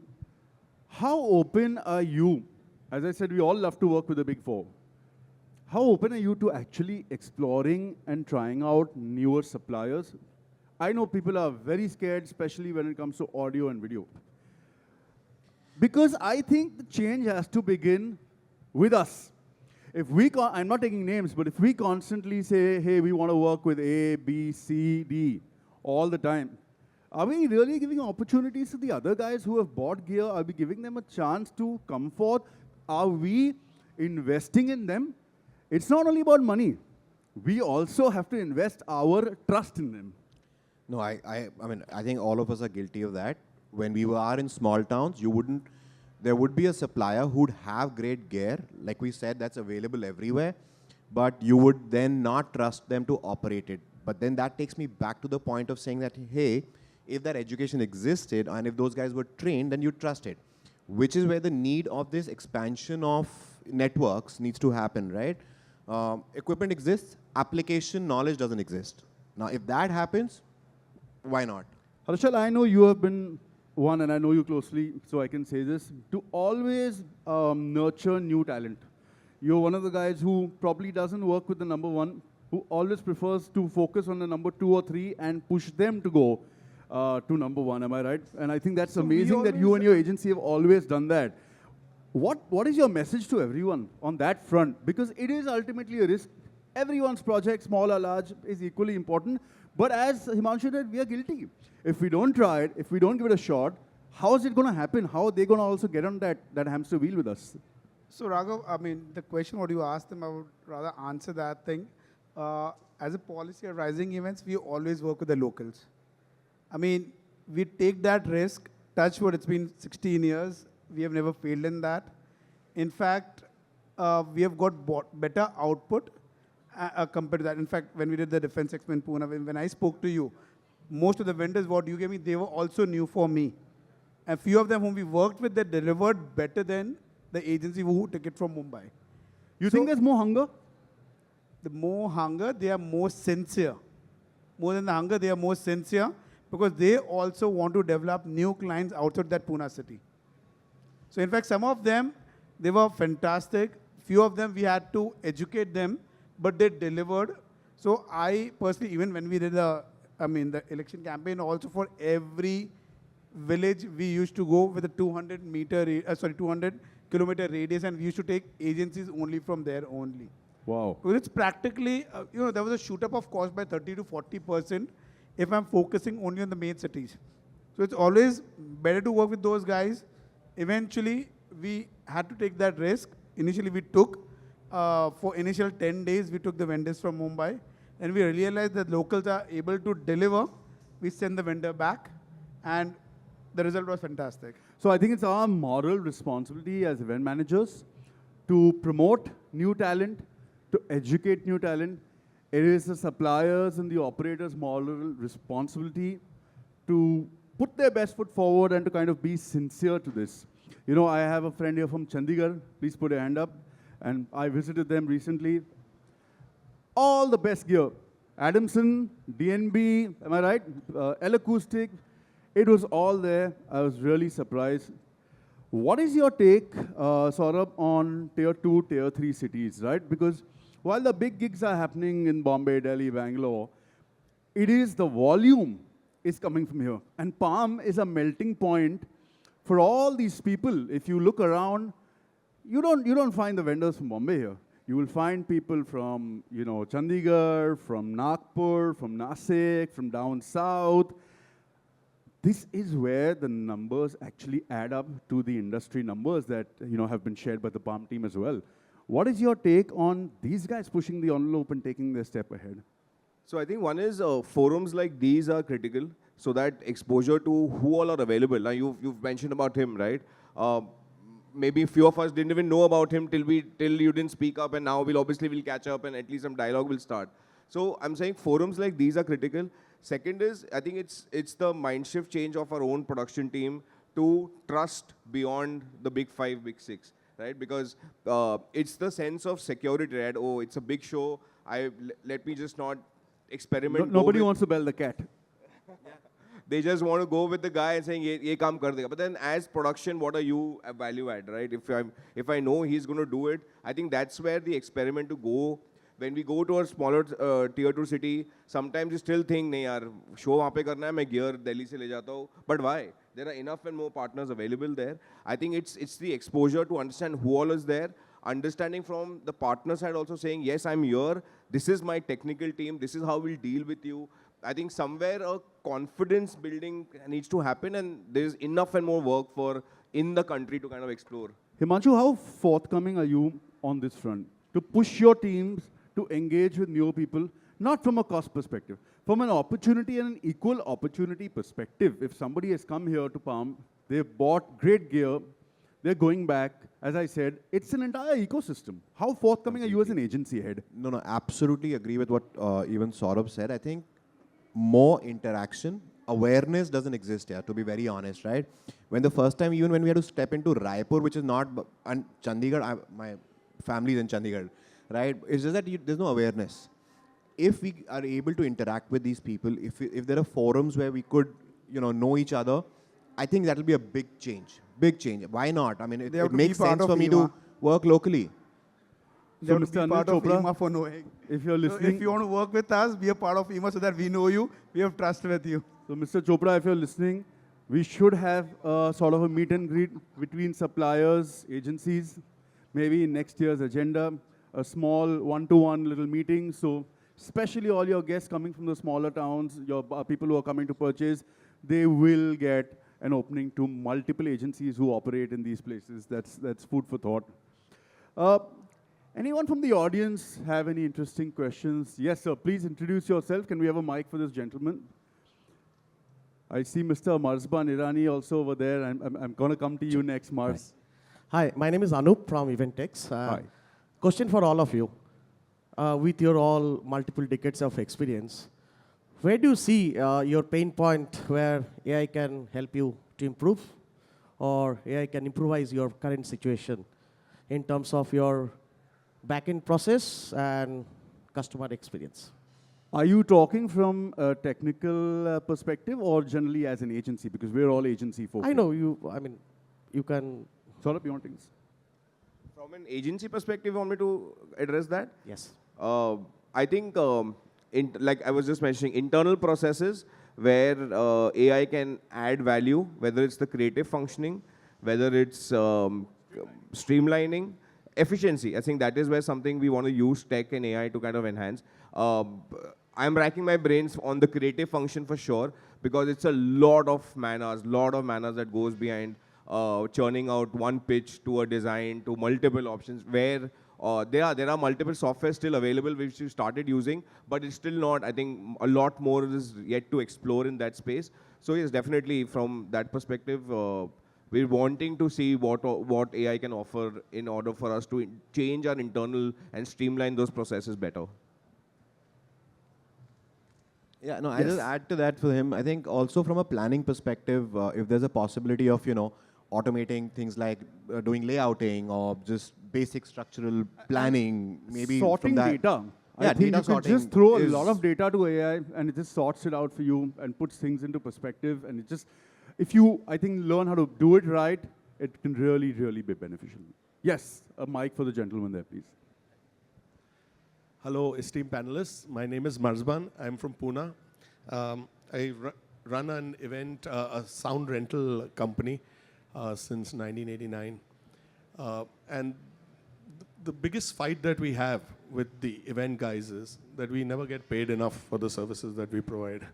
how open are you? As I said, we all love to work with the Big Four. How open are you to actually exploring and trying out newer suppliers? I know people are very scared, especially when it comes to audio and video. Because I think the change has to begin with us. If I'm not taking names, but if we constantly say, hey, we want to work with A, B, C, D all the time, are we really giving opportunities to the other guys who have bought gear? Are we giving them a chance to come forth? Are we investing in them? It's not only about money. We also have to invest our trust in them. No, I mean, I think all of us are guilty of that. When we are in small towns, there would be a supplier who'd have great gear, like we said, that's available everywhere, but you would then not trust them to operate it. But then that takes me back to the point of saying that, hey, if that education existed and if those guys were trained, then you trust it, which is where the need of this expansion of networks needs to happen, right? Equipment exists, application knowledge doesn't exist. Now, if that happens, why not? Harshal, I know you have been one, and I know you closely, so I can say this, to always nurture new talent. You're one of the guys who probably doesn't work with the number one, who always prefers to focus on the number 2 or 3 and push them to go to number 1, am I right? And I think that's So amazing that you and your agency have always done that. What is your message to everyone on that front? Because it is ultimately a risk. Everyone's project, small or large, is equally important. But as Himanshu said, we are guilty. If we don't try it, if we don't give it a shot, how is it going to happen? How are they going to also get on that hamster wheel with us? So Raghav, I mean, the question what you asked them, I would rather answer that thing. As a policy at Rising Events, we always work with the locals. I mean, we take that risk. Touch wood, it's been 16 years. We have never failed in that. In fact, we have got better output compared to that. In fact, when we did the Defense Expo in Pune, when I spoke to you, most of the vendors what you gave me, they were also new for me. A few of them whom we worked with, they delivered better than the agency who took it from Mumbai. You think there's more hunger? The more hunger, they are more sincere. More than the hunger, they are more sincere because they also want to develop new clients outside that Pune city. So in fact, some of them, they were fantastic. Few of them, we had to educate them, but they delivered. So I personally, even when we did the election campaign, also for every village, we used to go with a 200 kilometer radius, and we used to take agencies only from there only. Wow. Because it's practically, there was a shoot up of cost by 30 to 40% if I'm focusing only on the main cities. So it's always better to work with those guys. Eventually, we had to take that risk. Initially, we took, for initial 10 days, we took the vendors from Mumbai. And we realized that locals are able to deliver. We send the vendor back. And the result was fantastic. So I think it's our moral responsibility as event managers to promote new talent, to educate new talent. It is the suppliers and the operators' moral responsibility to put their best foot forward and to kind of be sincere to this. You know, I have a friend here from Chandigarh. Please put a hand up. And I visited them recently. All the best gear. Adamson, DNB, am I right? L-Acoustic. It was all there. I was really surprised. What is your take, Saurabh, on tier 2, tier 3 cities, right? Because while the big gigs are happening in Bombay, Delhi, Bangalore, it is the volume is coming from here. And Palm is a melting point for all these people. If you look around, you don't find the vendors from Bombay here. You will find people from, Chandigarh, from Nagpur, from Nasik, from down south. This is where the numbers actually add up to the industry numbers that, have been shared by the Palm team as well. What is your take on these guys pushing the envelope and taking their step ahead? So I think one is forums like these are critical, so that exposure to who all are available. Now you've mentioned about him, right? Maybe a few of us didn't even know about him till you didn't speak up, and now we'll catch up and at least some dialogue will start. So I'm saying forums like these are critical. Second is, I think it's the mind shift change of our own production team to trust beyond the big 5, big 6, right? Because it's the sense of security, right? Oh, it's a big show. Let me just not experiment. Nobody wants to bell the cat. They just want to go with the guy and saying, ye kaam kar dega. But then as production, what are you a value add, right? If I know he's going to do it, I think that's where the experiment to go. When we go to a smaller tier 2 city, sometimes you still think, nahi yaar, show wahan pe karna hai, main gear Delhi se le jata hu. But why? There are enough and more partners available there. I think it's the exposure to understand who all is there, understanding from the partner side also saying, yes, I'm here, this is my technical team, this is how we'll deal with you. I think somewhere a confidence building needs to happen, and there's enough and more work for in the country to kind of explore. Himanshu, how forthcoming are you on this front to push your teams to engage with new people, not from a cost perspective, from an opportunity and an equal opportunity perspective? If somebody has come here to Palm, they've bought great gear, they're going back, as I said, it's an entire ecosystem. How forthcoming are you as an agency head? No, absolutely agree with what even Saurabh said. I think more interaction, awareness doesn't exist here, to be very honest, right? When the first time, even when we had to step into Raipur, which is not, and Chandigarh, my family is in Chandigarh, right? It's just that there's no awareness. If we are able to interact with these people, if there are forums where we could, know each other, I think that will be a big change. Big change. Why not? I mean, it makes sense for me to work locally. They have to Mr. be part Anand of Chopra, EEMA for knowing. if you're So listening, if you want to work with us, be a part of EEMA so that we know you, we have trust with you. so Mr. Chopra, if you're listening, we should have sort of a meet and greet between suppliers, agencies, maybe in next year's agenda, a small one-to-one little meeting. So especially all your guests coming from the smaller towns, your people who are coming to purchase, they will get an opening to multiple agencies who operate in these places. That's food for thought. Anyone from the audience have any interesting questions? Yes, sir. Please introduce yourself. Can we have a mic for this gentleman? I see Mr. Marzban Irani also over there. I'm going to come to you next, Mars. Hi, my name is Anup from Eventex. Hi. Question for all of you. With your all multiple decades of experience, where do you see your pain point where AI can help you to improve, or AI can improvise your current situation in terms of your back-end process and customer experience? Are you talking from a technical perspective or generally as an agency? Because we're all agency folks. I know you, I mean, you can Saurabh, you want to take this? From an agency perspective, you want me to address that? Yes. I think, like I was just mentioning, internal processes where AI can add value, whether it's the creative functioning, whether it's streamlining, efficiency. I think that is where something we want to use tech and AI to kind of enhance. I'm racking my brains on the creative function for sure, because it's a lot of man-hours that goes behind churning out one pitch to a design to multiple options, where there are multiple software still available which we started using, but it's still not. I think a lot more is yet to explore in that space. So yes, definitely from that perspective, we're wanting to see what AI can offer in order for us to change our internal and streamline those processes better. Yeah, no, I just add to that for him. I think also from a planning perspective, if there's a possibility of, automating things like doing layouting or just basic structural planning, maybe sorting from that. data. Yeah, I think data you can sorting just throw a is- lot of data to AI and it just sorts it out for you and puts things into perspective. And it just, if you, I think, learn how to do it right, it can really, really be beneficial. Yes, a mic for the gentleman there, please. Hello, esteemed panelists. My name is Marzban. I'm from Pune. I run an event, a sound rental company since 1989. And the biggest fight that we have with the event guys is that we never get paid enough for the services that we provide.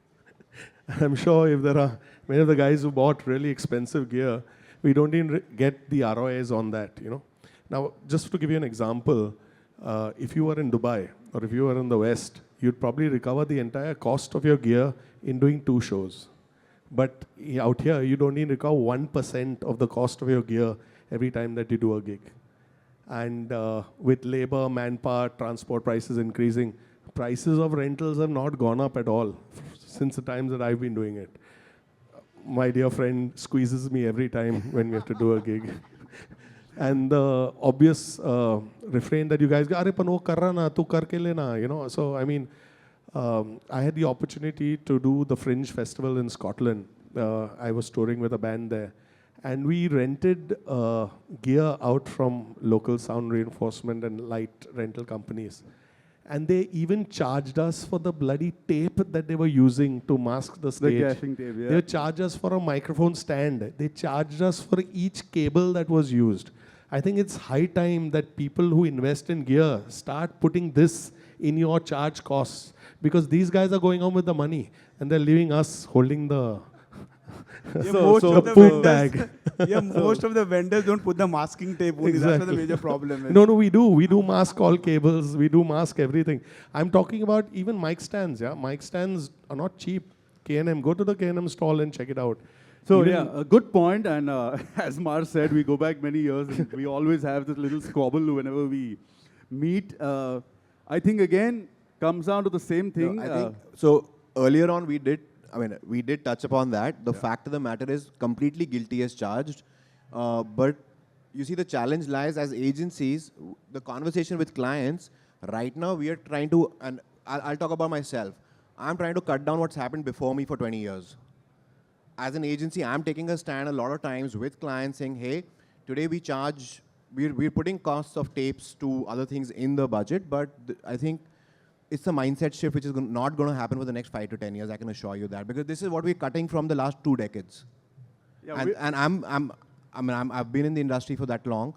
I'm sure if there are many of the guys who bought really expensive gear, we don't even get the ROIs on that, Now, just to give you an example, if you were in Dubai or if you were in the West, you'd probably recover the entire cost of your gear in doing 2 shows. But out here, you don't even recover 1% of the cost of your gear every time that you do a gig. And with labor, manpower, transport prices increasing, prices of rentals have not gone up at all since the times that I've been doing it. My dear friend squeezes me every time when we have to do a gig. And the obvious refrain that you guys go, "Arey, pan wo kar raha na, tu karke lena," So, I mean, I had the opportunity to do the Fringe Festival in Scotland. I was touring with a band there. And we rented gear out from local sound reinforcement and light rental companies. And they even charged us for the bloody tape that they were using to mask the stage. The gaffing tape, yeah. They charged us for a microphone stand. They charged us for each cable that was used. I think it's high time that people who invest in gear start putting this in your charge costs, because these guys are going home with the money and they're leaving us holding the most of the poop vendors- bag. Yeah, most of the vendors don't put the masking tape only. That's where the major problem is. No, we do. We do mask all cables. We do mask everything. I'm talking about even mic stands. Yeah, mic stands are not cheap. K&M, go to the K&M stall and check it out. So Even- yeah, a good point. And as Mar said, we go back many years. And we always have this little squabble whenever we meet. I think again comes down to the same thing. No, I think, so earlier on we did touch upon that. The fact of the matter is completely guilty as charged. But you see the challenge lies as agencies, the conversation with clients, right now we are trying to, and I'll talk about myself. I'm trying to cut down what's happened before me for 20 years. As an agency, I'm taking a stand a lot of times with clients saying, hey, today we charge, we're putting costs of tapes to other things in the budget, but I think it's a mindset shift which is not going to happen for the next 5 to 10 years, I can assure you that, because this is what we're cutting from the last 2 decades. Yeah, And I've been in the industry for that long,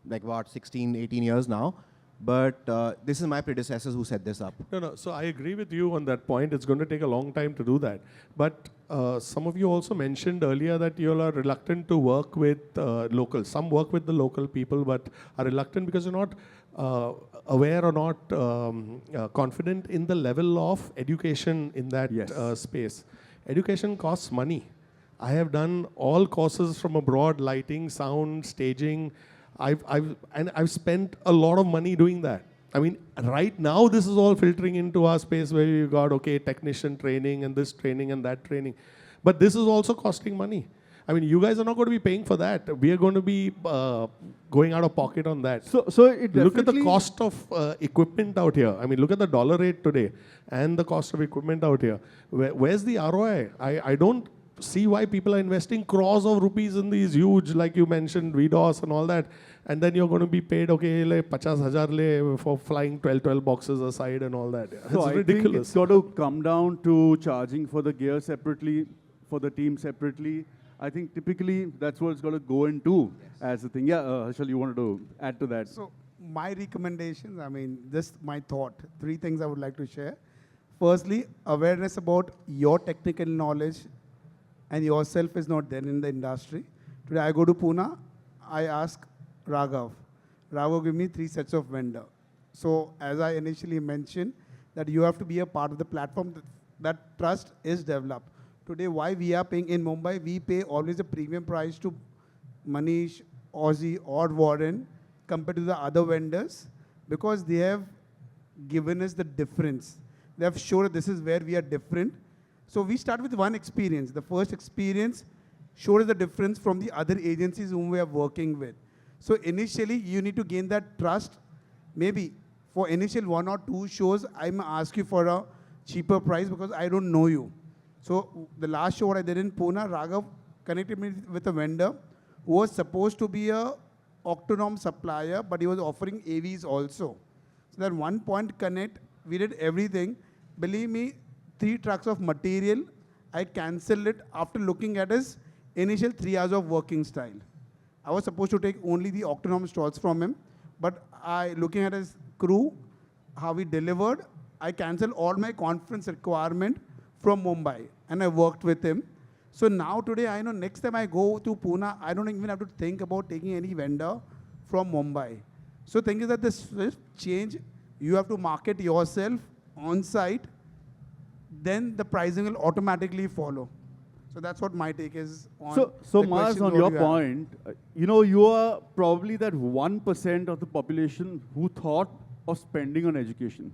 like about 16, 18 years now, but this is my predecessors who set this up. No. So I agree with you on that point. It's going to take a long time to do that. But some of you also mentioned earlier that you all are reluctant to work with locals. Some work with the local people, but are reluctant because you're not aware or not confident in the level of education in that space. Education costs money. I have done all courses from abroad: lighting, sound, staging. I've spent a lot of money doing that. I mean, right now this is all filtering into our space where you got technician training and this training and that training, but this is also costing money. I mean, you guys are not going to be paying for that. We are going to be going out of pocket on that. So it Look at the definitely- cost of equipment out here. I mean, look at the dollar rate today and the cost of equipment out here. Where's the ROI? I don't see why people are investing crores of rupees in these huge, like you mentioned, VDOS and all that. And then you're going to be paid, okay, like 50,000 le for flying 12 boxes aside and all that. It's So I think ridiculous. it's got to come down to charging for the gear separately, for the team separately. I think typically that's what it's got to go into as a thing. Yeah, Harshal, you wanted to add to that? So my recommendations, I mean, just my thought, 3 things I would like to share. Firstly, awareness about your technical knowledge and yourself is not there in the industry. Today I go to Pune, I ask Raghav, give me 3 sets of vendor. So as I initially mentioned, that you have to be a part of the platform, that trust is developed. Today, why we are paying in Mumbai, we pay always a premium price to Manish, Aussie or Warren compared to the other vendors because they have given us the difference. They have shown that this is where we are different. So we start with one experience. The first experience showed us the difference from the other agencies whom we are working with. So initially, you need to gain that trust. Maybe for initial 1 or 2 shows, I may ask you for a cheaper price because I don't know you. So the last show what I did in Pune, Raghav connected me with a vendor who was supposed to be a Octonom supplier, but he was offering AVs also. So that 1 point connect, we did everything. Believe me, 3 trucks of material, I cancelled it after looking at his initial 3 hours of working style. I was supposed to take only the Octonom stalls from him, but looking at his crew, how he delivered, I cancelled all my conference requirement from Mumbai, and I worked with him. So now today, I know next time I go to Pune, I don't even have to think about taking any vendor from Mumbai. So thing is that this swift change, you have to market yourself on site, then the pricing will automatically follow. So that's what my take is on So the Mars, questions on what your you have. point, you are probably that 1% of the population who thought of spending on education.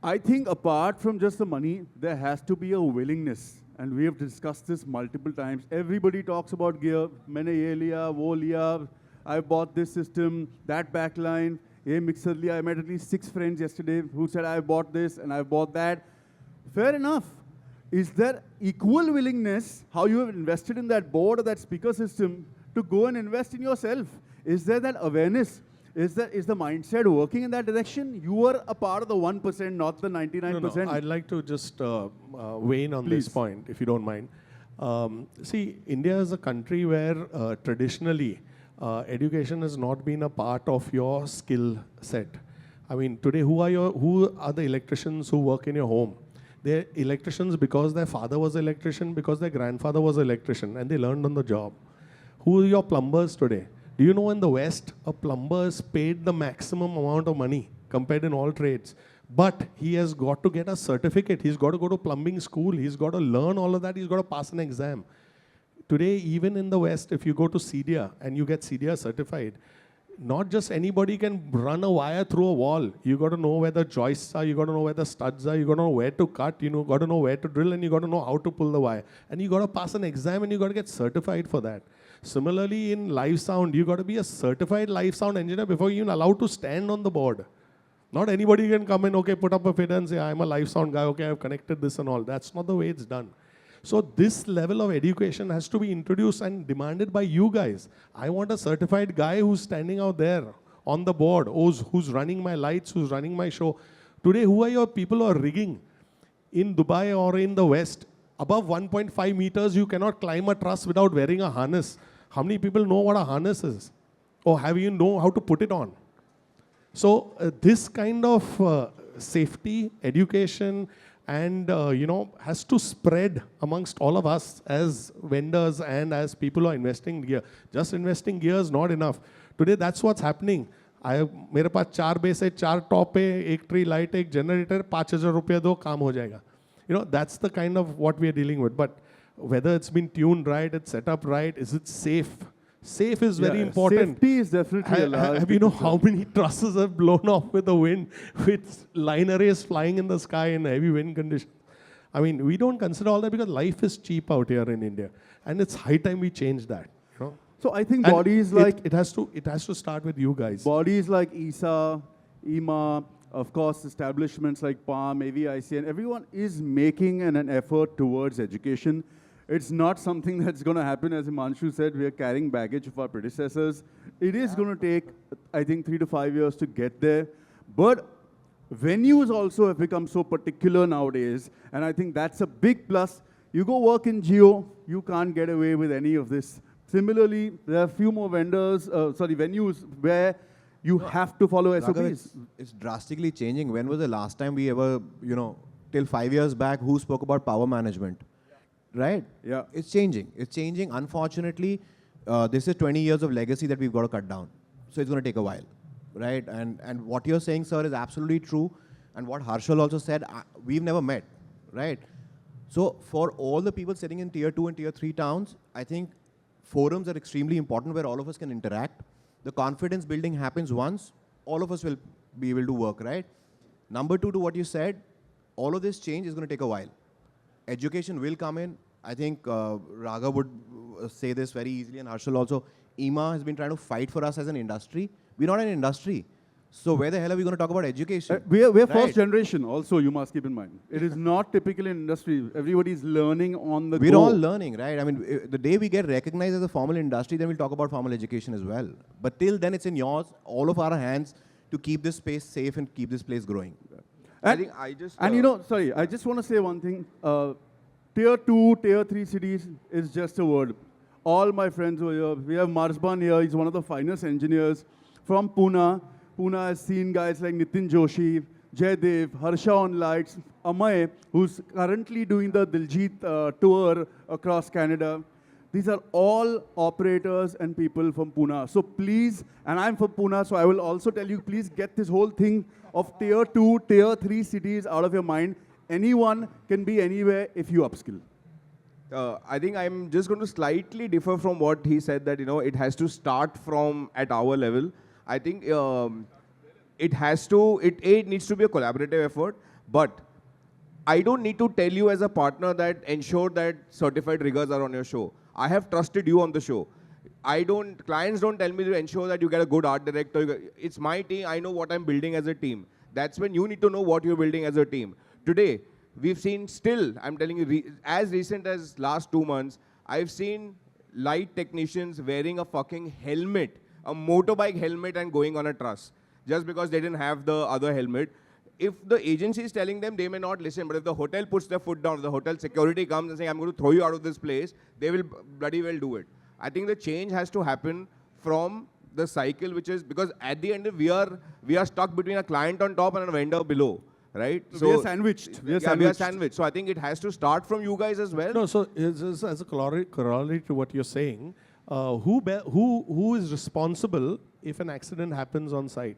I think apart from just the money, there has to be a willingness. And we have discussed this multiple times. Everybody talks about gear. Maine ye liya, wo liya. I bought this system, that backline. Ye mixer liya. I met at least 6 friends yesterday who said, I bought this and I bought that. Fair enough. Is there equal willingness, how you have invested in that board or that speaker system, to go and invest in yourself? Is there that awareness? Is the mindset working in that direction? You are a part of the 1%, not the 99%. No, I'd like to just weigh in on Please. this point, if you don't mind. See, India is a country where traditionally education has not been a part of your skill set. I mean, today, who are the electricians who work in your home? They're electricians because their father was an electrician, because their grandfather was an electrician, and they learned on the job. Who are your plumbers today? Do you know in the West, a plumber is paid the maximum amount of money compared in all trades? But he has got to get a certificate. He's got to go to plumbing school. He's got to learn all of that. He's got to pass an exam. Today, even in the West, if you go to CDIA and you get CDIA certified, not just anybody can run a wire through a wall. You got to know where the joists are. You got to know where the studs are. You got to know where to cut. You got to know where to drill, and you got to know how to pull the wire. And you got to pass an exam, and you got to get certified for that. Similarly, in live sound, you got to be a certified live sound engineer before you're even allowed to stand on the board. Not anybody can come in, okay, put up a FID and say, I'm a live sound guy, okay, I've connected this and all. That's not the way it's done. So this level of education has to be introduced and demanded by you guys. I want a certified guy who's standing out there on the board, who's running my lights, who's running my show. Today, who are your people who are rigging? In Dubai or in the West, above 1.5 meters, you cannot climb a truss without wearing a harness. How many people know what a harness is? Or have you know how to put it on? So this kind of safety, education, and has to spread amongst all of us as vendors and as people who are investing gear. Just investing gear is not enough. Today, that's what's happening. मेरे पास 4 base है, 4 top है, 1 tree light, 1 generator, 5,000 रुपया दो, काम हो जाएगा. That's the kind of what we are dealing with. But whether it's been tuned right, it's set up right, is it safe? Safe is very important. Safety is definitely a large Have you know how many trusses have blown off with the wind, with line arrays flying in the sky in heavy wind conditions? I mean, we don't consider all that because life is cheap out here in India. And it's high time we change that. So I think And bodies like it has to start with you guys. bodies like ESA, EEMA, of course, establishments like PALM, AVICN, everyone is making an effort towards education. It's not something that's going to happen. As Himanshu said, we are carrying baggage of our predecessors. It is going to take, I think, 3 to 5 years to get there. But venues also have become so particular nowadays, and I think that's a big plus. You go work in Geo, you can't get away with any of this. Similarly, there are a few more venues where you have to follow Raghav, SOPs. it's drastically changing. When was the last time we ever, till 5 years back, who spoke about power management? Right? Yeah. It's changing. It's changing. Unfortunately, this is 20 years of legacy that we've got to cut down. So it's going to take a while. Right? And what you're saying, sir, is absolutely true. And what Harshal also said, we've never met. Right? So for all the people sitting in tier 2 and tier 3 towns, I think forums are extremely important where all of us can interact. The confidence building happens once, all of us will be able to work, right? Number 2, to what you said, all of this change is going to take a while. Education will come in. I think Raghav would say this very easily, and Harshal also. EEMA has been trying to fight for us as an industry. We're not an industry. So where the hell are we going to talk about education? We're Right. first generation also, you must keep in mind. It is not typical in industry. Everybody's learning on the We're go. all learning, right? I mean, the day we get recognized as a formal industry, then we'll talk about formal education as well. But till then, it's in yours, all of our hands, to keep this space safe and keep this place growing. I think I just... sorry, I just want to say one thing. Tier 2, tier 3 cities is just a word. All my friends over here, we have Marsban here, he's one of the finest engineers from Pune. Pune has seen guys like Nitin Joshi, Jaydev, Harsha on lights, Amay, who's currently doing the Diljit tour across Canada. These are all operators and people from Pune. So please, and I'm from Pune, so I will also tell you, please get this whole thing of tier 2, tier 3 cities out of your mind. Anyone can be anywhere if you upskill. I think I'm just going to slightly differ from what he said, that, it has to start from at our level. I think it needs to be a collaborative effort, but I don't need to tell you as a partner that ensure that certified riggers are on your show. I have trusted you on the show. Clients don't tell me to ensure that you get a good art director. It's my team. I know what I'm building as a team. That's when you need to know what you're building as a team. Today, we've seen I'm telling you, as recent as last 2 months, I've seen light technicians wearing a fucking helmet, a motorbike helmet, and going on a truss just because they didn't have the other helmet. If the agency is telling them, they may not listen, but if the hotel puts their foot down, if the hotel security comes and saying, I'm going to throw you out of this place, they will bloody well do it. I think the change has to happen from the cycle, which is, because at the end, we are stuck between a client on top and a vendor below. Right? So we are sandwiched. We are sandwiched. So I think it has to start from you guys as well. No, so as a corollary to what you're saying, who is responsible if an accident happens on site?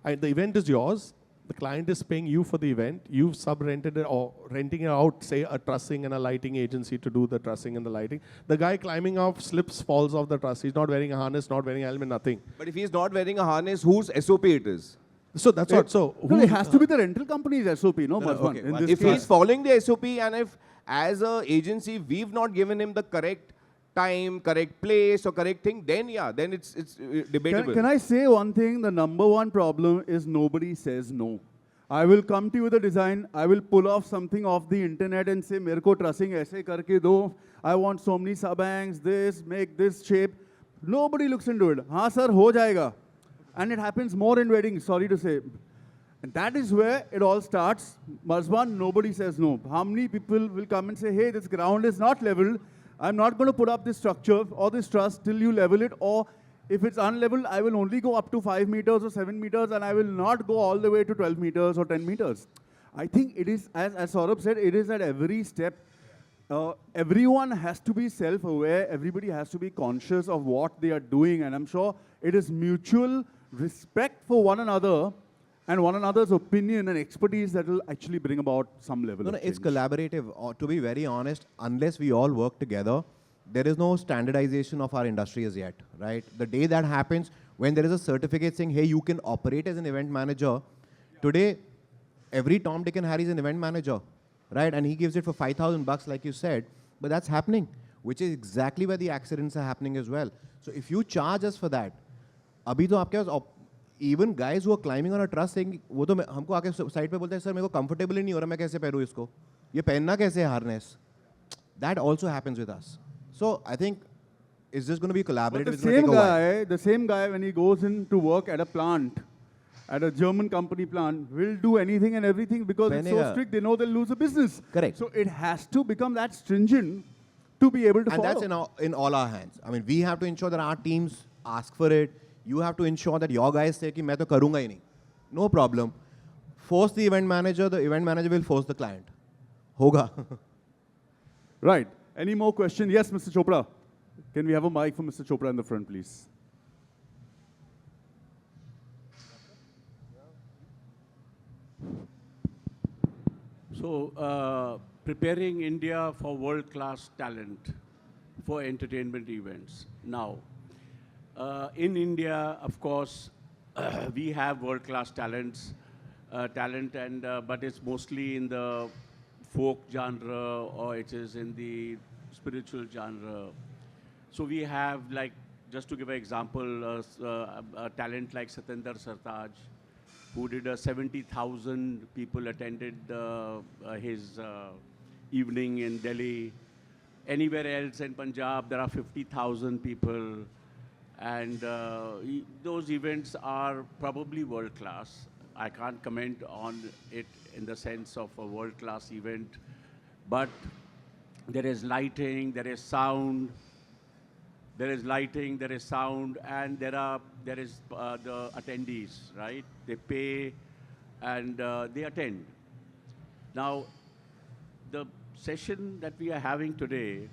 The event is yours. The client is paying you for the event. You've sub-rented it or renting it out, say, a trussing and a lighting agency to do the trussing and the lighting. The guy climbing off slips, falls off the truss. He's not wearing a harness, not wearing a helmet, nothing. But if he's not wearing a harness, whose SOP it is? So that's what. So it has to be the rental company's SOP, no? Okay. In this If case. he's following the SOP, and if as a agency we've not given him the correct time, correct place, or correct thing, then then it's debatable. Can I say one thing? The number one problem is nobody says no. I will come to you with a design. I will pull off something off the internet and say, "Merko trussing aise karke do. I want so many sub-hangs. This, make this shape." Nobody looks into it. "Haan sir, ho jayega." And it happens more in weddings, sorry to say. And that is where it all starts. Marsban, nobody says no. How many people will come and say, hey, this ground is not leveled. I'm not going to put up this structure or this truss till you level it. Or if it's unleveled, I will only go up to 5 meters or 7 meters, and I will not go all the way to 12 meters or 10 meters. I think it is, as Saurabh said, it is at every step. Everyone has to be self-aware. Everybody has to be conscious of what they are doing. And I'm sure it is mutual respect for one another and one another's opinion and expertise that will actually bring about some level of change. It's collaborative. To be very honest, unless we all work together, there is no standardization of our industry as yet, right? The day that happens, when there is a certificate saying, hey, you can operate as an event manager, today, every Tom, Dick and Harry is an event manager, right? And he gives it for $5,000, like you said, but that's happening, which is exactly where the accidents are happening as well. So if you charge us for that, अभी तो आपके पास even guys who are climbing on a truss saying वो तो हमको आके side पे बोलते हैं सर मेरे को कंफर्टेबल ही नहीं हो रहा मैं कैसे पहनूं इसको ये पहनना कैसे है harness That also happens with us. So I think it's just going to be collaborative. But It's going to take a while. the same guy, when he goes in to work at a plant, at a German company plant, will do anything and everything because it's so Penega. strict, they know they'll lose the business. Correct. So it has to become that stringent to be able to And follow. that's in all our hands. I mean, we have to ensure that our teams ask for it. You have to ensure that your guys say, कि मैं तो करूँगा ही नहीं. No problem. Force the event manager will force the client. Hoga. Right. Any more questions? Yes, Mr. Chopra. Can we have a mic for Mr. Chopra in the front, please? So, preparing India for world-class talent for entertainment events. Now, in India, of course, we have world-class talent, but it's mostly in the folk genre or it is in the spiritual genre. So we have, like, just to give an example, a talent like Satinder Sartaaj, who did 70,000 people attended his evening in Delhi. Anywhere else in Punjab, there are 50,000 people. And those events are probably world-class. I can't comment on it in the sense of a world-class event, but there is lighting, there is sound, and there is the attendees, right? They pay and they attend. Now, the session that we are having today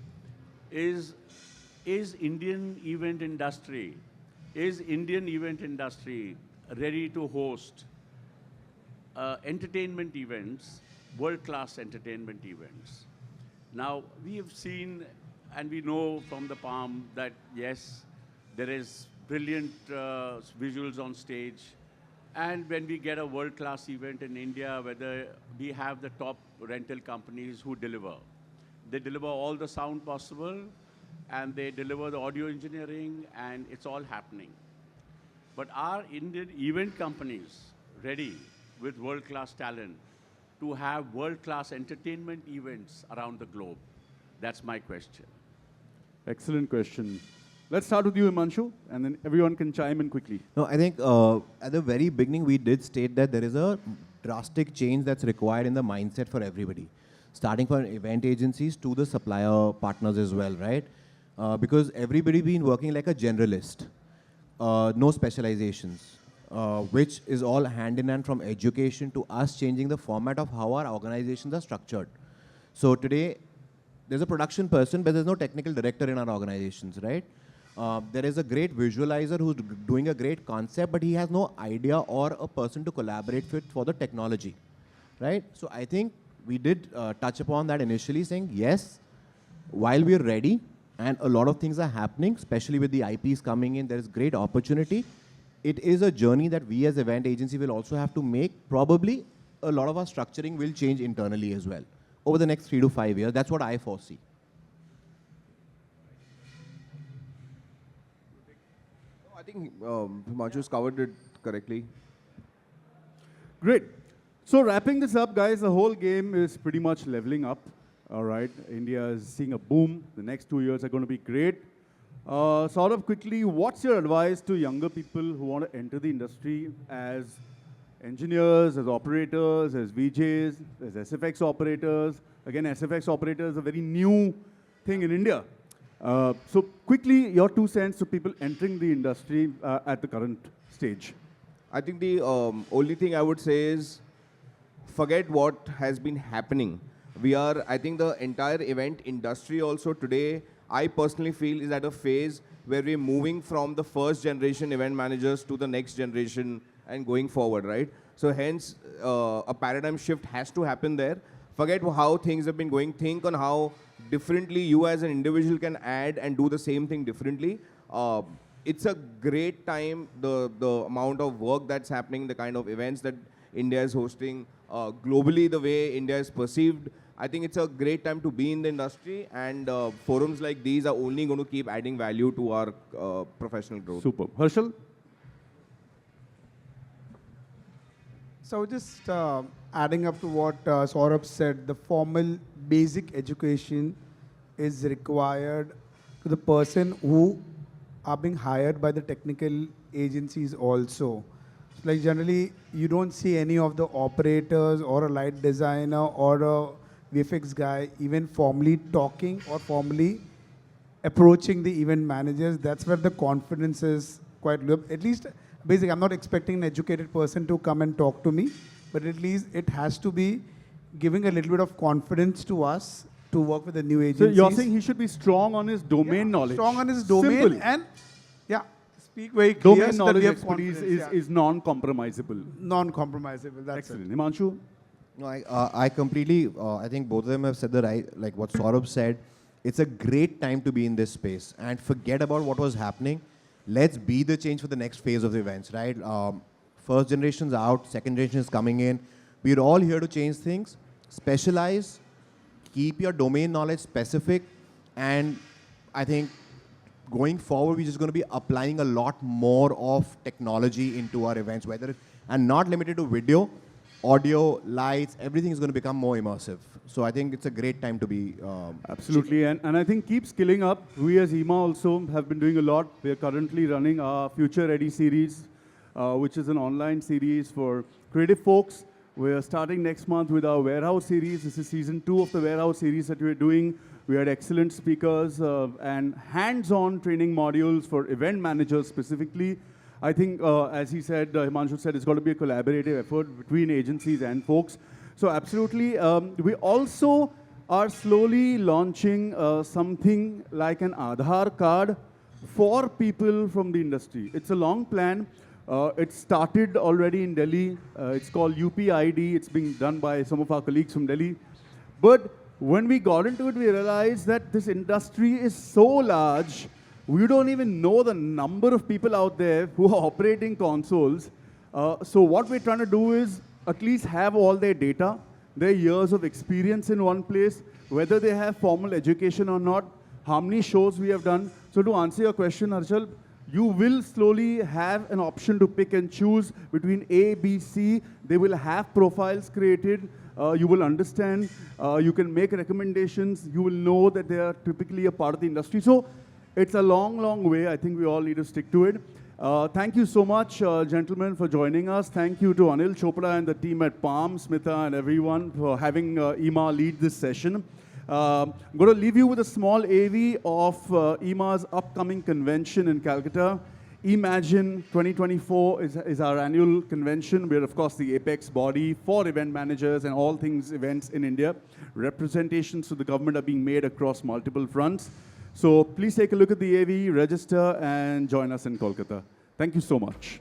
is Indian event industry ready to host entertainment events, world-class entertainment events. Now, we have seen and we know from the Palm that, yes, there is brilliant visuals on stage. And when we get a world-class event in India, whether we have the top rental companies who deliver. They deliver all the sound possible, and they deliver the audio engineering, and it's all happening. But are Indian event companies ready with world-class talent to have world-class entertainment events around the globe? That's my question. Excellent question. Let's start with you, Himanshu, and then everyone can chime in quickly. No, I think at the very beginning, we did state that there is a drastic change that's required in the mindset for everybody, starting from event agencies to the supplier partners as well, right? Because everybody been working like a generalist, no specializations, which is all hand in hand from education to us changing the format of how our organizations are structured. So today, there's a production person, but there's no technical director in our organizations, right? There is a great visualizer who's doing a great concept, but he has no idea or a person to collaborate with for the technology, right? So I think we did touch upon that initially, saying, yes, while we're ready, and a lot of things are happening, especially with the IPs coming in, there is great opportunity. It is a journey that we as event agency will also have to make. Probably a lot of our structuring will change internally as well over the next 3 to 5 years. That's what I foresee. I think Himanshu's covered it correctly. Great. So wrapping this up, guys, the whole game is pretty much leveling up. All right. India is seeing a boom. The next 2 years are going to be great. Saurabh, quickly, what's your advice to younger people who want to enter the industry as engineers, as operators, as VJs, as SFX operators? Again, SFX operators is a very new thing in India. So quickly, your 2 cents to people entering the industry at the current stage. I think the only thing I would say is forget what has been happening. I think the entire event industry also today, I personally feel is at a phase where we're moving from the first generation event managers to the next generation and going forward, right? So hence, a paradigm shift has to happen there. Forget how things have been going. Think on how differently you as an individual can add and do the same thing differently. It's a great time, the amount of work that's happening, the kind of events that India is hosting, globally the way India is perceived. I think it's a great time to be in the industry, and forums like these are only going to keep adding value to our professional growth. Super. Harshal? So just adding up to what Saurabh said, the formal basic education is required to the person who are being hired by the technical agencies also. Like generally, you don't see any of the operators or a light designer or a VFX guy even formally talking or formally approaching the event managers. That's where the confidence is quite low. At least, basically, I'm not expecting an educated person to come and talk to me, but at least it has to be giving a little bit of confidence to us to work with the new So agencies. you're saying he should be strong on his domain knowledge. Strong on his domain Simple. and speak very clear Domain so that knowledge we have expertise confidence, is non-compromisable. non-compromisable. That's Excellent. Himanshu? No, I completely, I think both of them have said the right, like what Saurabh said. It's a great time to be in this space and forget about what was happening. Let's be the change for the next phase of the events, right? First generation's out, second generation is coming in. We're all here to change things. Specialize, keep your domain knowledge specific, and I think going forward, we're just going to be applying a lot more of technology into our events, and not limited to video, audio, lights, everything is going to become more immersive. So I think it's a great time to be. Absolutely, and I think keep skilling up. We as EEMA also have been doing a lot. We are currently running our Future Ready series, which is an online series for creative folks. We are starting next month with our Warehouse series. This is season 2 of the Warehouse series that we're doing. We had excellent speakers and hands-on training modules for event managers specifically. I think, as he said, Himanshu said, it's got to be a collaborative effort between agencies and folks. So absolutely. We also are slowly launching something like an Aadhaar card for people from the industry. It's a long plan. It started already in Delhi. It's called UPID. It's being done by some of our colleagues from Delhi. But when we got into it, we realized that this industry is so large, we don't even know the number of people out there who are operating consoles. So what we're trying to do is at least have all their data, their years of experience in one place, whether they have formal education or not, how many shows we have done. So to answer your question, Harshal, you will slowly have an option to pick and choose between A, B, C. They will have profiles created. You will understand. You can make recommendations. You will know that they are typically a part of the industry. So it's a long, long way. I think we all need to stick to it. Thank you so much, gentlemen, for joining us. Thank you to Anil Chopra and the team at Palm, Smita, and everyone for having EEMA lead this session. I'm going to leave you with a small AV of EEMA's upcoming convention in Calcutta. Imagine 2024 is our annual convention. We're, of course, the apex body for event managers and all things events in India. Representations to the government are being made across multiple fronts. So please take a look at the AV, register, and join us in Kolkata. Thank you so much.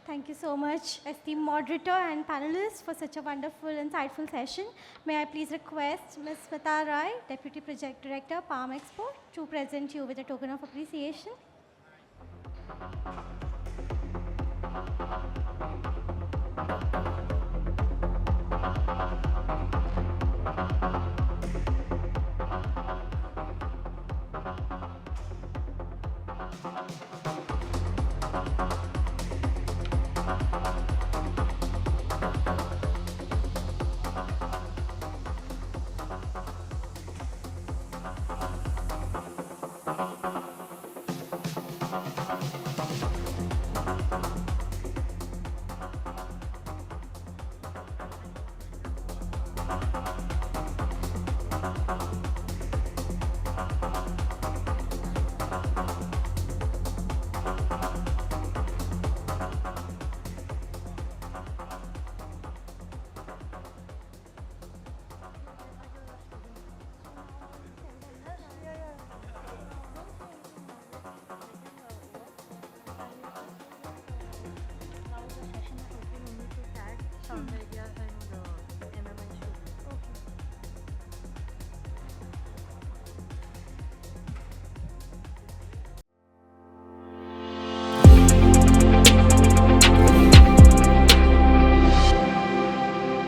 Thank you so much, esteemed moderator and panelists, for such a wonderful, insightful session. May I please request Ms. Smita Rai, Deputy Project Director, Palm Expo, to present you with a token of appreciation.